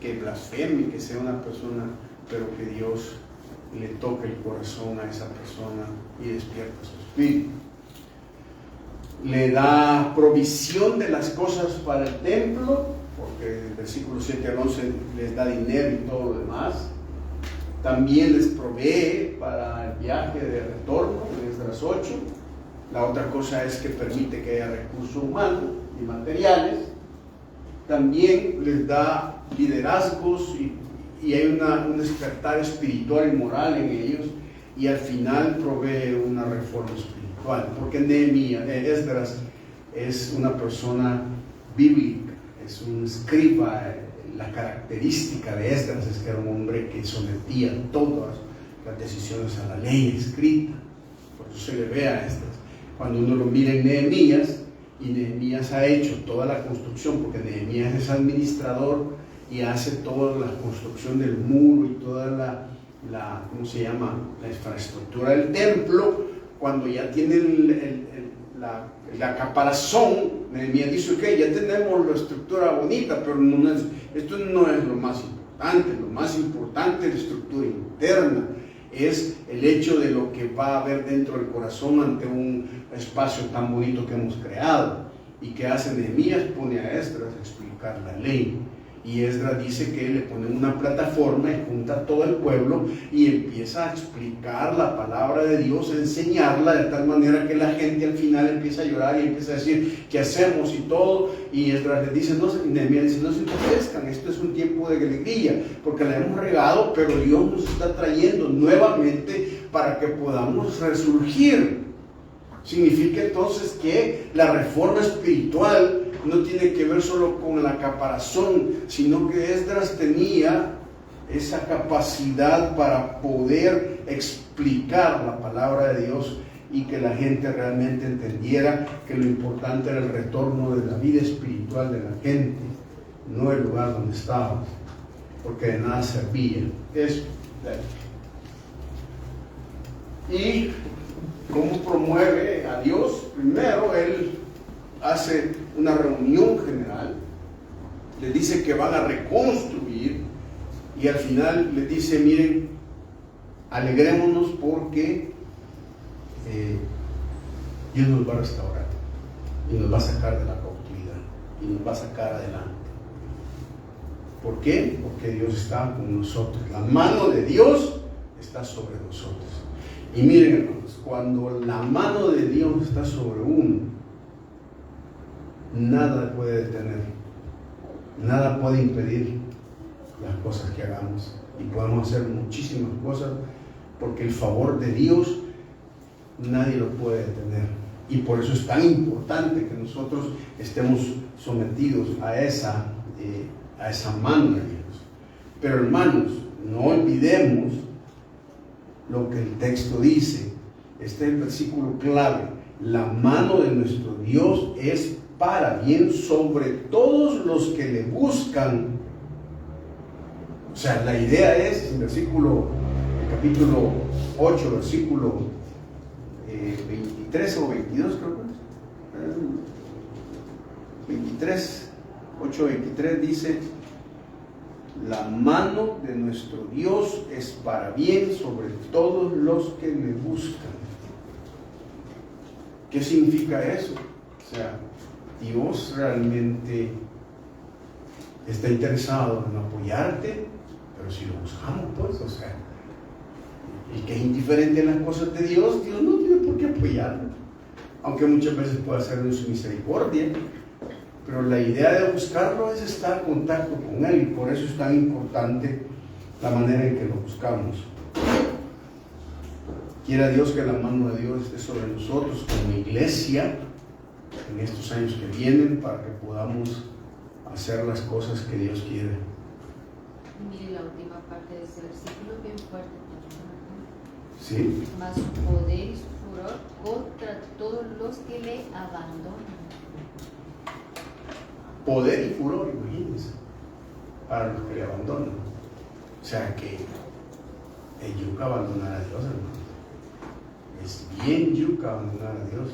que blasfeme, que sea una persona, pero que Dios le toque el corazón a esa persona y despierta su espíritu. Le da provisión de las cosas para el templo, porque el versículo 7 al 11 les da dinero y todo lo demás. También les provee para el viaje de retorno, en Esdras 8. La otra cosa es que permite que haya recursos humanos y materiales. También les da liderazgos y hay un despertar espiritual y moral en ellos, y al final provee una reforma espiritual, porque Esdras es una persona bíblica, es un escriba. La característica de Esdras es que era un hombre que sometía todas las decisiones a la ley escrita, por eso se le ve a Esdras. Cuando uno lo mira en Nehemías, y Nehemías ha hecho toda la construcción, porque Nehemías es administrador y hace toda la construcción del muro y toda la ¿cómo se llama?, la infraestructura del templo. Cuando ya tienen la caparazón, Nehemías dice: ok, ya tenemos la estructura bonita, pero esto no es lo más importante. Lo más importante es la estructura interna, es el hecho de lo que va a haber dentro del corazón ante un espacio tan bonito que hemos creado. ¿Y qué hace Nehemías? Pone a Esdras a explicar la ley. Y Esdras dice que le pone una plataforma y junta a todo el pueblo y empieza a explicar la palabra de Dios, a enseñarla de tal manera que la gente al final empieza a llorar y empieza a decir: ¿qué hacemos? Y todo. Y Esdras les dice, Nehemías dice: no se entristezcan, esto es un tiempo de alegría, porque la hemos regado, pero Dios nos está trayendo nuevamente para que podamos resurgir. Significa entonces que la reforma espiritual no tiene que ver solo con la caparazón, sino que Esdras tenía esa capacidad para poder explicar la palabra de Dios y que la gente realmente entendiera que lo importante era el retorno de la vida espiritual de la gente, no el lugar donde estaban, porque de nada servía eso. Y ¿cómo promueve a Dios? Primero, él hace una reunión general, les dice que van a reconstruir, y al final les dice: miren, alegrémonos porque Dios nos va a restaurar y nos va a sacar de la cautividad y nos va a sacar adelante. ¿Por qué? Porque Dios está con nosotros. La mano de Dios está sobre nosotros. Y miren, hermanos, cuando la mano de Dios está sobre uno, nada puede detener, nada puede impedir las cosas que hagamos, y podemos hacer muchísimas cosas porque el favor de Dios nadie lo puede detener, y por eso es tan importante que nosotros estemos sometidos a esa mano de Dios. Pero hermanos, no olvidemos lo que el texto dice. Este es el versículo clave: la mano de nuestro Dios es para bien sobre todos los que le buscan. O sea, la idea es, el capítulo 8, versículo 23 o 22, creo que es. 23, 8:23 dice: la mano de nuestro Dios es para bien sobre todos los que le buscan. ¿Qué significa eso? O sea, Dios realmente está interesado en apoyarte, pero si lo buscamos, pues, o sea, el que es indiferente en las cosas de Dios, Dios no tiene por qué apoyarlo, aunque muchas veces pueda ser en su misericordia. Pero la idea de buscarlo es estar en contacto con Él, y por eso es tan importante la manera en que lo buscamos. Quiera Dios que la mano de Dios esté sobre nosotros como iglesia en estos años que vienen, para que podamos hacer las cosas que Dios quiere. Mire la última parte de ese versículo, bien fuerte. ¿Sí? Mas su poder y su furor contra todos los que le abandonan. Poder y furor, imagínense, para los que le abandonan. O sea que es yuca abandonar a Dios, hermano. Es bien yuca abandonar a Dios,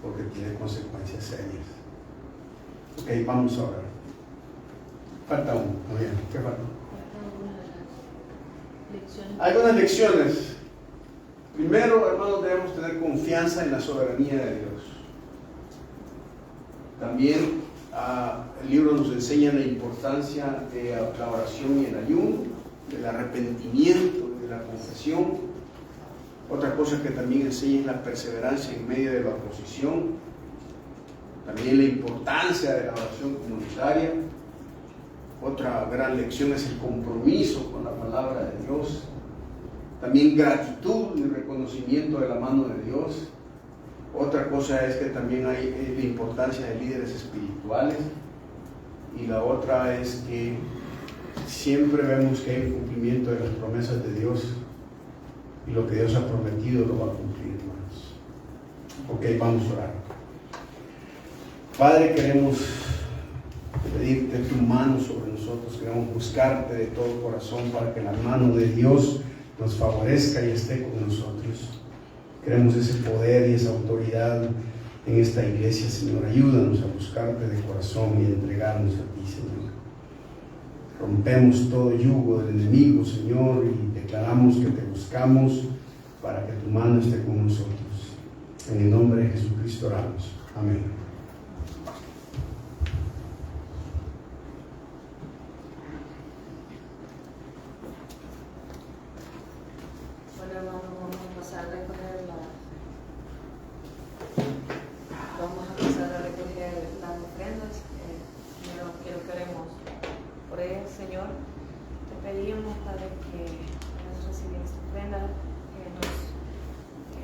porque tiene consecuencias serias. Ok, vamos a orar. Falta uno, muy bien, ¿qué falta? Algunas lecciones. Primero, hermanos, debemos tener confianza en la soberanía de Dios. También el libro nos enseña la importancia de la oración y el ayuno, del arrepentimiento, de la confesión. Otra cosa que también enseña es la perseverancia en medio de la oposición. También la importancia de la oración comunitaria. Otra gran lección es el compromiso con la palabra de Dios. También gratitud y reconocimiento de la mano de Dios. Otra cosa es que también hay la importancia de líderes espirituales. Y la otra es que siempre vemos que hay un cumplimiento de las promesas de Dios. Y lo que Dios ha prometido lo va a cumplir, hermanos. Ok, vamos a orar. Padre, queremos pedirte tu mano sobre nosotros. Queremos buscarte de todo corazón para que la mano de Dios nos favorezca y esté con nosotros. Queremos ese poder y esa autoridad en esta iglesia, Señor. Ayúdanos a buscarte de corazón y a entregarnos a ti, Señor. Rompemos todo yugo del enemigo, Señor, y declaramos que te buscamos para que tu mano esté con nosotros. En el nombre de Jesucristo oramos. Amén. Bueno, hermanos, vamos a pasar a recoger las ofrendas. Primero quiero que oremos por ellas, Señor. Te pedimos, Padre, que puedas recibir esta ofrenda, que nos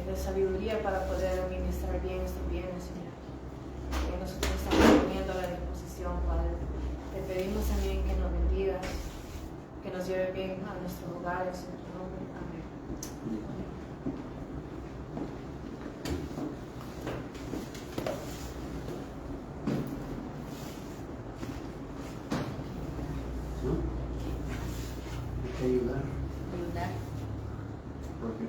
dé sabiduría para poder administrar bien estos bienes, Señor. Que nosotros estamos poniendo a la disposición, Padre. Te pedimos también que nos bendigas, que nos lleve bien a nuestros hogares, en tu nombre. Amén. Hay que ayudar. Ayudar. Porque